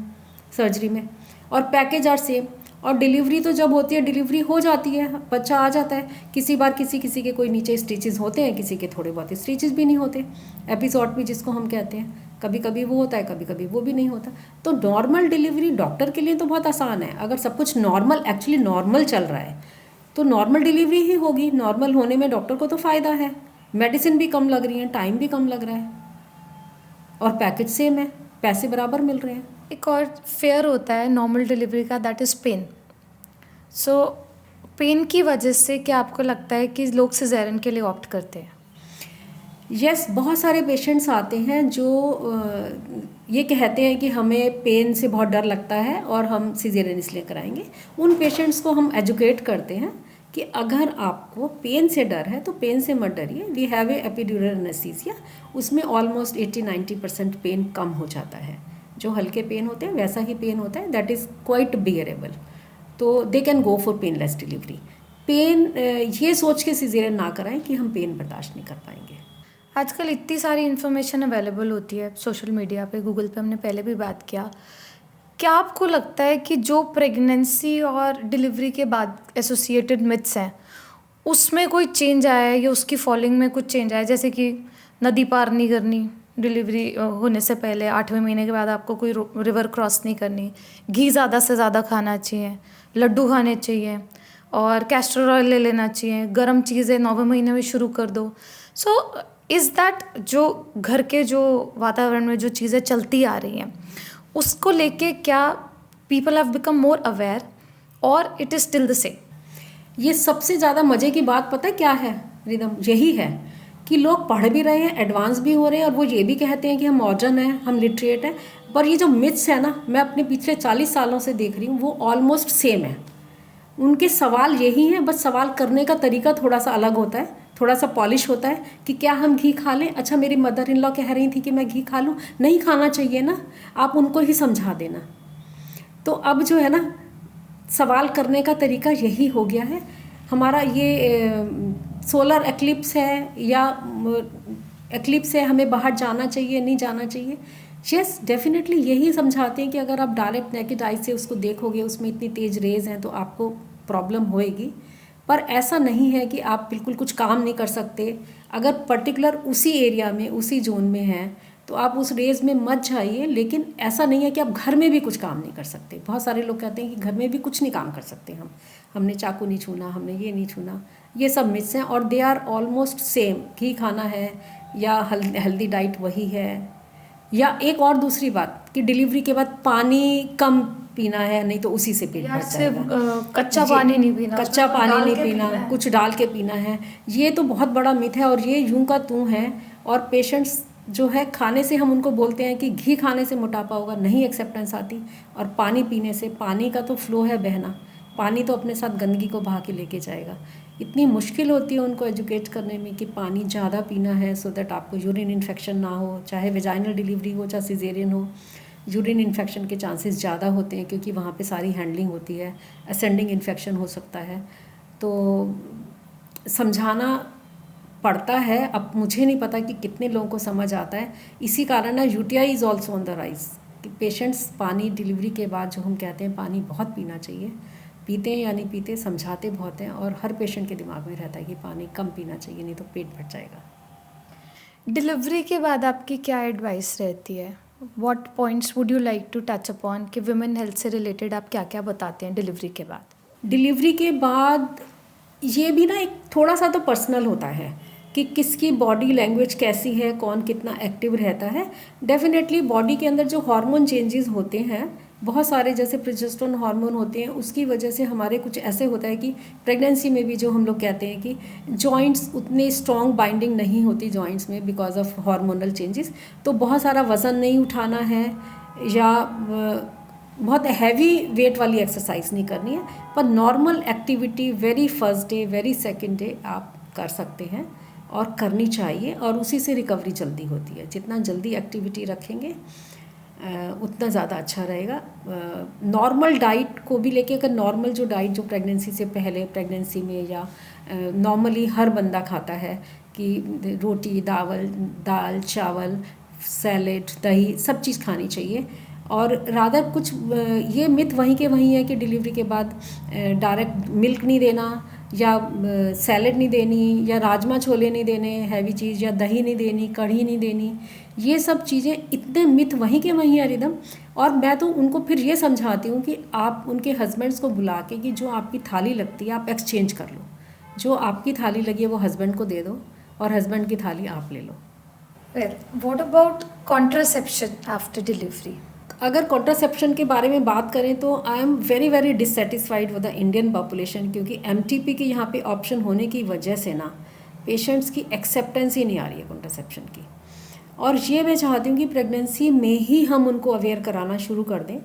सर्जरी में, और पैकेज आर सेम। और डिलीवरी तो जब होती है डिलीवरी हो जाती है, बच्चा आ जाता है, किसी बार किसी किसी के कोई नीचे स्टिचेस होते हैं, किसी के थोड़े बहुत स्टिचेस भी नहीं होते, एपिसोड भी जिसको हम कहते हैं, कभी कभी वो होता है कभी कभी वो भी नहीं होता। तो नॉर्मल डिलीवरी डॉक्टर के लिए तो बहुत आसान है, अगर सब कुछ नॉर्मल एक्चुअली नॉर्मल चल रहा है तो नॉर्मल डिलीवरी ही होगी। नॉर्मल होने में डॉक्टर को तो फ़ायदा है, मेडिसिन भी कम लग रही है, टाइम भी कम लग रहा है, और पैकेज सेम है, पैसे बराबर मिल रहे हैं। एक और फेयर होता है नॉर्मल डिलीवरी का, that is pain. So pain की वजह से क्या आपको लगता है कि लोग सिजेरियन के लिए ऑप्ट करते हैं? यस, बहुत सारे पेशेंट्स आते हैं जो ये कहते हैं कि हमें पेन से बहुत डर लगता है और हम सिजेरियन इसलिए कराएंगे। उन पेशेंट्स को हम एजुकेट करते हैं कि अगर आपको पेन से डर है तो पेन से मत डरिए, we have a epidural anaesthesia, उसमें ऑलमोस्ट 80-90% पेन कम हो जाता है। जो हल्के पेन होते हैं वैसा ही पेन होता है, दैट इज़ क्वाइट बियरेबल, तो they can go for painless delivery. Pain ये सोच के सिजेरियन ना कराएं कि हम पेन बर्दाश्त नहीं कर पाएंगे। आजकल इतनी सारी इन्फॉर्मेशन अवेलेबल होती है सोशल मीडिया पे, गूगल पे, हमने पहले भी बात किया। क्या आपको लगता है कि जो प्रेगनेंसी और डिलीवरी के बाद एसोसिएटेड मिथ्स हैं उसमें कोई चेंज आया है या उसकी फॉलोइंग में कुछ चेंज आया है? जैसे कि नदी पार नहीं करनी डिलीवरी होने से पहले, 8वें महीने के बाद आपको कोई रिवर क्रॉस नहीं करनी, घी ज़्यादा से ज़्यादा खाना चाहिए, लड्डू खाने चाहिए, और कैस्टर ऑयल ले लेना चाहिए, गर्म चीज़ें 9वें महीने में शुरू कर दो। सो इज़ दैट जो घर के जो वातावरण में जो चीज़ें चलती आ रही हैं उसको लेके क्या people have become more aware और it is still the same? ये सबसे ज़्यादा मज़े की बात पता है क्या है रिदम, यही है कि लोग पढ़ भी रहे हैं, एडवांस भी हो रहे हैं, और वो ये भी कहते हैं कि हम मॉडर्न हैं, हम लिटरेट हैं, पर ये जो मिथ्स है ना, मैं अपने पिछले 40 सालों से देख रही हूँ, वो ऑलमोस्ट सेम है। उनके सवाल यही हैं, बस सवाल करने का तरीका थोड़ा सा अलग होता है, थोड़ा सा पॉलिश होता है कि क्या हम घी खा लें। अच्छा, मेरी मदर इन लॉ कह रही थी कि मैं घी खा लूँ, नहीं खाना चाहिए ना, आप उनको ही समझा देना। तो अब जो है ना, सवाल करने का तरीका यही हो गया है हमारा। ये सोलर एक्लिप्स है या एक्लिप्स है, हमें बाहर जाना चाहिए नहीं जाना चाहिए, यस डेफिनेटली यही समझाते हैं कि अगर आप डायरेक्ट नेकेड आई से उसको देखोगे, उसमें इतनी तेज़ रेज हैं तो आपको प्रॉब्लम होएगी। पर ऐसा नहीं है कि आप बिल्कुल कुछ काम नहीं कर सकते। अगर पर्टिकुलर उसी एरिया में उसी जोन में हैं तो आप उस रेज में मत जाइए, लेकिन ऐसा नहीं है कि आप घर में भी कुछ काम नहीं कर सकते। बहुत सारे लोग कहते हैं कि घर में भी कुछ नहीं काम कर सकते हमने चाकू नहीं छूना, हमने ये नहीं छूना, ये सब मिथ्स हैं और दे आर ऑलमोस्ट सेम। घी खाना है या हेल्दी डाइट वही है। या एक और दूसरी बात कि डिलीवरी के बाद पानी कम पीना है, नहीं तो उसी से पेट या भर सिर्फ जाएगा। कच्चा जी, पानी नहीं पीना, कच्चा उसमें कुछ पानी डाल नहीं के पीना, है। कुछ डाल के पीना है, ये तो बहुत बड़ा मिथ है और ये यूं का त्यों है। और पेशेंट्स जो है, खाने से हम उनको बोलते हैं कि घी खाने से मोटापा होगा, नहीं एक्सेप्टेंस आती। और पानी पीने से, पानी का तो फ्लो है बहना, पानी तो अपने साथ गंदगी को बहा के लेके जाएगा। इतनी मुश्किल होती है उनको एजुकेट करने में कि पानी ज़्यादा पीना है सो दैट आपको यूरिन इन्फेक्शन ना हो, चाहे वेजाइनल डिलीवरी हो चाहे सिजेरियन हो। यूरिन इन्फेक्शन के चांसेस ज़्यादा होते हैं क्योंकि वहाँ पे सारी हैंडलिंग होती है, असेंडिंग इन्फेक्शन हो सकता है। तो समझाना पड़ता है। अब मुझे नहीं पता कि कितने लोगों को समझ आता है। इसी कारण ना UTI is also on the rise कि पेशेंट्स पानी डिलीवरी के बाद जो हम कहते हैं पानी बहुत पीना चाहिए, पीते हैं या नहीं पीते, समझाते बहुत हैं। और हर पेशेंट के दिमाग में रहता है कि पानी कम पीना चाहिए, नहीं तो पेट भर जाएगा। डिलीवरी के बाद आपकी क्या एडवाइस रहती है? What points would you like to touch upon कि वुमेन हेल्थ से रिलेटेड आप क्या क्या बताते हैं डिलीवरी के बाद? डिलीवरी के बाद ये भी ना एक थोड़ा सा तो पर्सनल होता है कि किसकी बॉडी लैंग्वेज कैसी है, कौन कितना एक्टिव रहता है। डेफिनेटली बॉडी के अंदर जो हार्मोन चेंजेस होते हैं बहुत सारे, जैसे प्रोजेस्टेरोन हार्मोन होते हैं, उसकी वजह से हमारे कुछ ऐसे होता है कि प्रेगनेंसी में भी जो हम लोग कहते हैं कि जॉइंट्स उतने स्ट्रॉन्ग बाइंडिंग नहीं होती जॉइंट्स में बिकॉज ऑफ हार्मोनल चेंजेस। तो बहुत सारा वज़न नहीं उठाना है या बहुत हैवी वेट वाली एक्सरसाइज नहीं करनी है, पर normal activity very first day very second day आप कर सकते हैं और करनी चाहिए। और उसी से रिकवरी जल्दी होती है। जितना जल्दी एक्टिविटी रखेंगे उतना ज़्यादा अच्छा रहेगा। नॉर्मल डाइट को भी लेके, अगर नॉर्मल जो डाइट जो प्रेगनेंसी से पहले, प्रेगनेंसी में या नॉर्मली हर बंदा खाता है कि रोटी, दाल चावल, सैलेड, दही, सब चीज़ खानी चाहिए। और रादर कुछ ये मिथ वहीं के वहीं है कि डिलीवरी के बाद डायरेक्ट मिल्क नहीं देना या सैलेड नहीं देनी या राजमा छोले नहीं देने हैवी चीज़, या दही नहीं देनी, कढ़ी नहीं देनी। ये सब चीज़ें इतने मिथ वहीं के वहीं है रिदम। और मैं तो उनको फिर ये समझाती हूँ कि आप उनके हस्बैंड्स को बुला के कि जो आपकी थाली लगती है आप एक्सचेंज कर लो, जो आपकी थाली लगी है वो हस्बैंड को दे दो और हस्बैंड की थाली आप ले लो। What about contraception after delivery? अगर कॉन्ट्रासेप्शन के बारे में बात करें तो I am very very dissatisfied with the Indian population, क्योंकि एमटीपी के यहाँ पे ऑप्शन होने की वजह से ना पेशेंट्स की एक्सेप्टेंस ही नहीं आ रही है कॉन्ट्रासेप्शन की। और ये मैं चाहती हूँ कि प्रेगनेंसी में ही हम उनको अवेयर कराना शुरू कर दें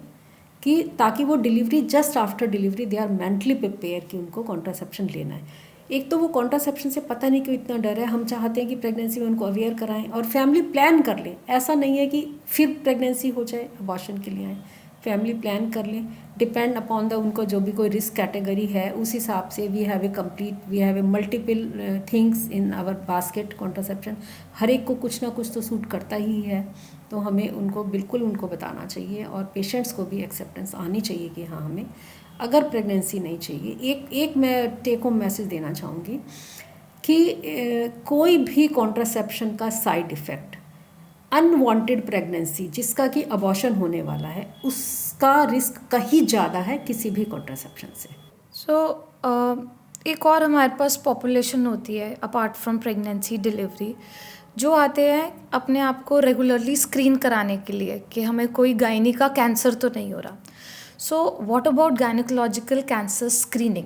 कि ताकि वो delivery, just after delivery they are mentally prepare कि उनको कॉन्ट्रासेप्शन लेना है। एक तो वो कॉन्ट्रासेप्शन से पता नहीं क्यों इतना डर है। हम चाहते हैं कि प्रेगनेंसी में उनको अवेयर कराएं और फैमिली प्लान कर लें। ऐसा नहीं है कि फिर प्रेगनेंसी हो जाए अबॉर्शन के लिए आए, फैमिली प्लान कर लें। डिपेंड अपॉन द उनको जो भी कोई रिस्क कैटेगरी है उस हिसाब से we have a multiple things in our basket contraception. हर एक को कुछ ना कुछ तो सूट करता ही है, तो हमें उनको बिल्कुल उनको बताना चाहिए और पेशेंट्स को भी एक्सेप्टेंस आनी चाहिए कि हाँ हमें अगर प्रेगनेंसी नहीं चाहिए। एक मैं टेक होम मैसेज देना चाहूँगी कि कोई भी कॉन्ट्रासेप्शन का साइड इफ़ेक्ट, अनवांटेड प्रेगनेंसी जिसका कि अबॉर्शन होने वाला है, उसका रिस्क कहीं ज़्यादा है किसी भी कॉन्ट्रासेप्शन से। एक और हमारे पास पॉपुलेशन होती है अपार्ट फ्रॉम प्रेगनेंसी डिलीवरी, जो आते हैं अपने आप को रेगुलरली स्क्रीन कराने के लिए कि हमें कोई गायनी का कैंसर तो नहीं हो रहा। So what about gynaecological cancer screening?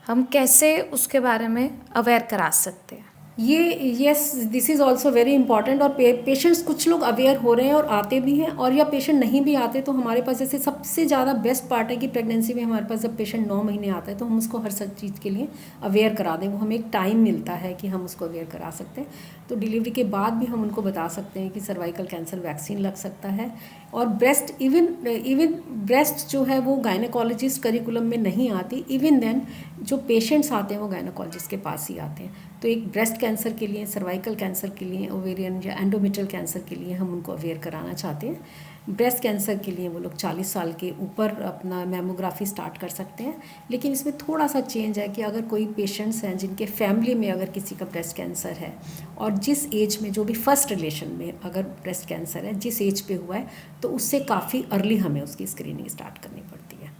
हम कैसे उसके बारे में अवेयर करा सकते हैं? ये yes, this is also very important. और पेशेंट्स कुछ लोग अवेयर हो रहे हैं और आते भी हैं, और या पेशेंट नहीं भी आते तो हमारे पास जैसे सबसे ज़्यादा बेस्ट पार्ट है कि प्रेगनेंसी में हमारे पास जब पेशेंट 9 महीने आता है तो हम उसको हर सब चीज़ के लिए अवेयर करा दें। वो हमें एक टाइम मिलता है कि हम उसको अवेयर करा सकते हैं। तो डिलीवरी के बाद भी हम उनको बता सकते हैं कि सर्वाइकल कैंसर वैक्सीन लग सकता है। और ब्रेस्ट, इवन ब्रेस्ट जो है वो गायनेकोलॉजिस्ट करिकुलम में नहीं आती। इवन देन जो पेशेंट्स आते हैं वो गायनेकोलॉजिस्ट के पास ही आते हैं। तो एक ब्रेस्ट कैंसर के लिए, सर्वाइकल कैंसर के लिए, ओवेरियन या एंडोमेट्रियल कैंसर के लिए हम उनको अवेयर कराना चाहते हैं। ब्रेस्ट कैंसर के लिए वो लोग 40 साल के ऊपर अपना मैमोग्राफी स्टार्ट कर सकते हैं। लेकिन इसमें थोड़ा सा चेंज है कि अगर कोई पेशेंट्स हैं जिनके फैमिली में अगर किसी का ब्रेस्ट कैंसर है और जिस एज में, जो भी फर्स्ट रिलेशन में अगर ब्रेस्ट कैंसर है, जिस एज पे हुआ है, तो उससे काफ़ी अर्ली हमें उसकी स्क्रीनिंग स्टार्ट करनी पड़ती है।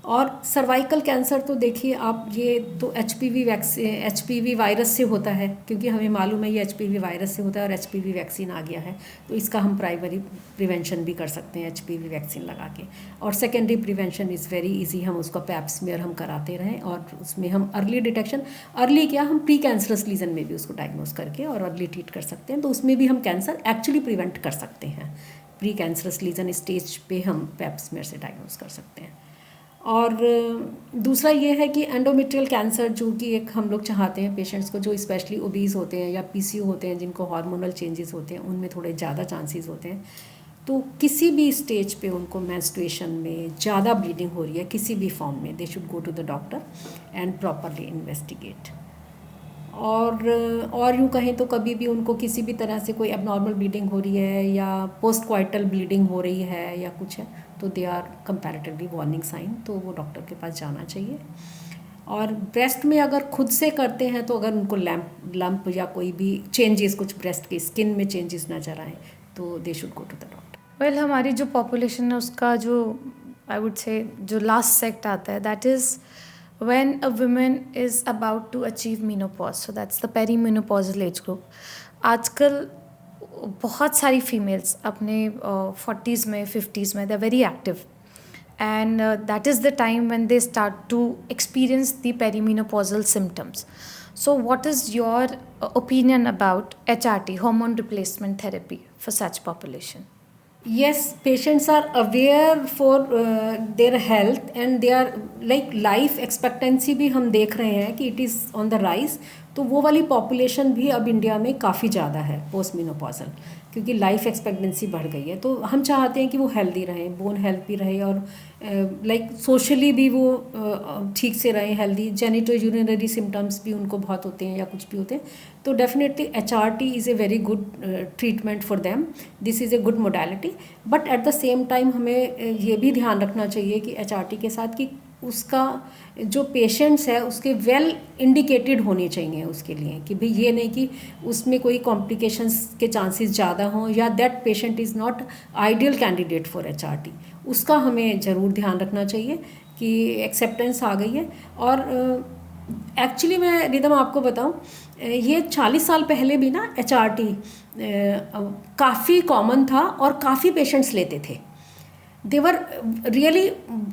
और सर्वाइकल कैंसर तो देखिए आप, ये तो एचपीवी वायरस से होता है, क्योंकि हमें मालूम है ये एचपीवी वायरस से होता है और एचपीवी वैक्सीन आ गया है, तो इसका हम प्राइमरी प्रिवेंशन भी कर सकते हैं एचपीवी वैक्सीन लगा के। और secondary prevention is very easy, हम उसका पैप स्मीयर हम कराते रहें और उसमें हम अर्ली डिटेक्शन, अर्ली क्या, हम प्री कैंसरस लीजन में भी उसको डायग्नोस करके और अर्ली ट्रीट कर सकते हैं, तो उसमें भी हम कैंसर एक्चुअली प्रिवेंट कर सकते हैं। प्री कैंसरस लीजन स्टेज पे हम पैप स्मीयर से डायग्नोस कर सकते हैं। और दूसरा ये है कि एंडोमेट्रियल कैंसर, जो कि एक हम लोग चाहते हैं पेशेंट्स को जो स्पेशली ओबीज होते हैं या पीसीओ होते हैं, जिनको हार्मोनल चेंजेस होते हैं, उनमें थोड़े ज़्यादा चांसेस होते हैं। तो किसी भी स्टेज पे उनको मेंस्ट्रुएशन में ज़्यादा ब्लीडिंग हो रही है किसी भी फॉर्म में, they should go to the doctor and properly investigate. और यूँ कहें तो कभी भी उनको किसी भी तरह से कोई एबनॉर्मल ब्लीडिंग हो रही है या पोस्ट क्वाइटल ब्लीडिंग हो रही है या कुछ है, तो they are comparatively warning sign, तो वो डॉक्टर के पास जाना चाहिए। और ब्रेस्ट में अगर खुद से करते हैं तो अगर उनको लंप या कोई भी चेंजेस, कुछ ब्रेस्ट के स्किन में चेंजेस नजर आए, तो they should go to the doctor. Well हमारी जो पॉपुलेशन है उसका जो आई वुड से जो लास्ट सेक्ट आता है, that is when a woman is about to achieve menopause, so that's the perimenopausal age group. आजकल बहुत सारी फीमेल्स अपने 40s में 50s में they are very active, and that is the time when they start to experience the perimenopausal symptoms. So what is your opinion about HRT, hormone replacement therapy, for such population? Yes, patients are aware for their health and they are like life expectancy भी हम देख रहे हैं कि it is on the rise, तो वो वाली population भी अब इंडिया में काफ़ी ज़्यादा है पोस्ट मेनोपॉजल, क्योंकि लाइफ एक्सपेक्टेंसी बढ़ गई है। तो हम चाहते हैं कि वो हेल्दी रहें, बोन हेल्थ भी रहे और लाइक सोशली भी वो ठीक से रहें, हेल्दी। जेनिटो यूरिनरी सिम्टम्स भी उनको बहुत होते हैं या कुछ भी होते हैं, तो definitely HRT is a very good treatment for them, this is a good modality. But at the same time हमें ये भी ध्यान रखना चाहिए कि HRT के साथ कि उसका जो पेशेंट्स है उसके वेल इंडिकेटेड होने चाहिए उसके लिए, कि भाई ये नहीं कि उसमें कोई कॉम्प्लिकेशंस के चांसेस ज़्यादा हों या that patient is not ideal candidate for HRT, उसका हमें ज़रूर ध्यान रखना चाहिए कि एक्सेप्टेंस आ गई है। और एक्चुअली मैं रिदम आपको बताऊं, ये 40 साल पहले भी ना HRT काफ़ी कॉमन था और काफ़ी पेशेंट्स लेते थे, देवर रियली,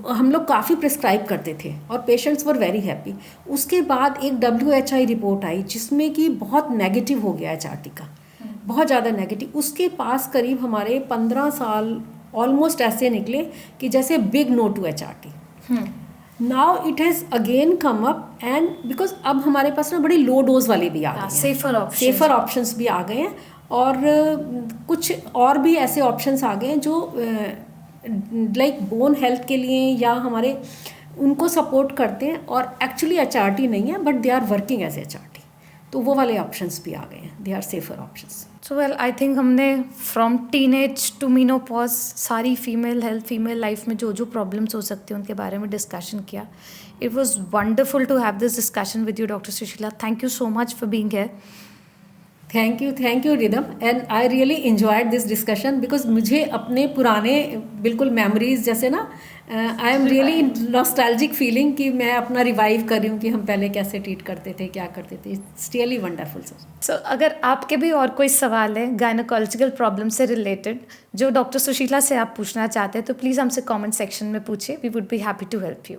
हम लोग काफ़ी प्रिस्क्राइब करते थे और पेशेंट्स वर वेरी हैप्पी। उसके बाद एक WHI रिपोर्ट आई जिसमें कि बहुत नेगेटिव हो गया HRT का, बहुत ज़्यादा नेगेटिव। उसके पास करीब हमारे 15 साल ऑलमोस्ट ऐसे निकले कि जैसे big no to HRT। Now it has again come up and because अब हमारे पास ना बड़ी लो डोज वाले भी आ गए हैं, सेफर ऑप्शंस भी आ गए हैं, और कुछ और भी ऐसे ऑप्शंस आ गए हैं जो लाइक बोन हेल्थ के लिए या हमारे उनको सपोर्ट करते हैं और एक्चुअली HRT नहीं है but they are working as HRT, तो वो वाले ऑप्शंस भी आ गए हैं, they are safer options. So well I think हमने फ्रॉम टीनेज टू मीनोपॉज सारी फीमेल हेल्थ, फीमेल लाइफ में जो जो प्रॉब्लम्स हो सकती हैं उनके बारे में डिस्कशन किया. It was wonderful to have this discussion with you doctor Sushila. Thank you so much for being here. Thank you Rhythm, and I really enjoyed this discussion because मुझे अपने पुराने बिल्कुल मेमोरीज जैसे ना I am really nostalgic feeling कि मैं अपना revive कर रही हूँ कि हम पहले कैसे ट्रीट करते थे, क्या करते थे. It's really wonderful sir. सो अगर आपके भी और कोई सवाल है गायनोकोलॉजिकल प्रॉब्लम से रिलेटेड जो डॉक्टर सुशीला से आप पूछना चाहते हैं तो प्लीज़ हमसे कमेंट सेक्शन में पूछिए. We would be happy to help you.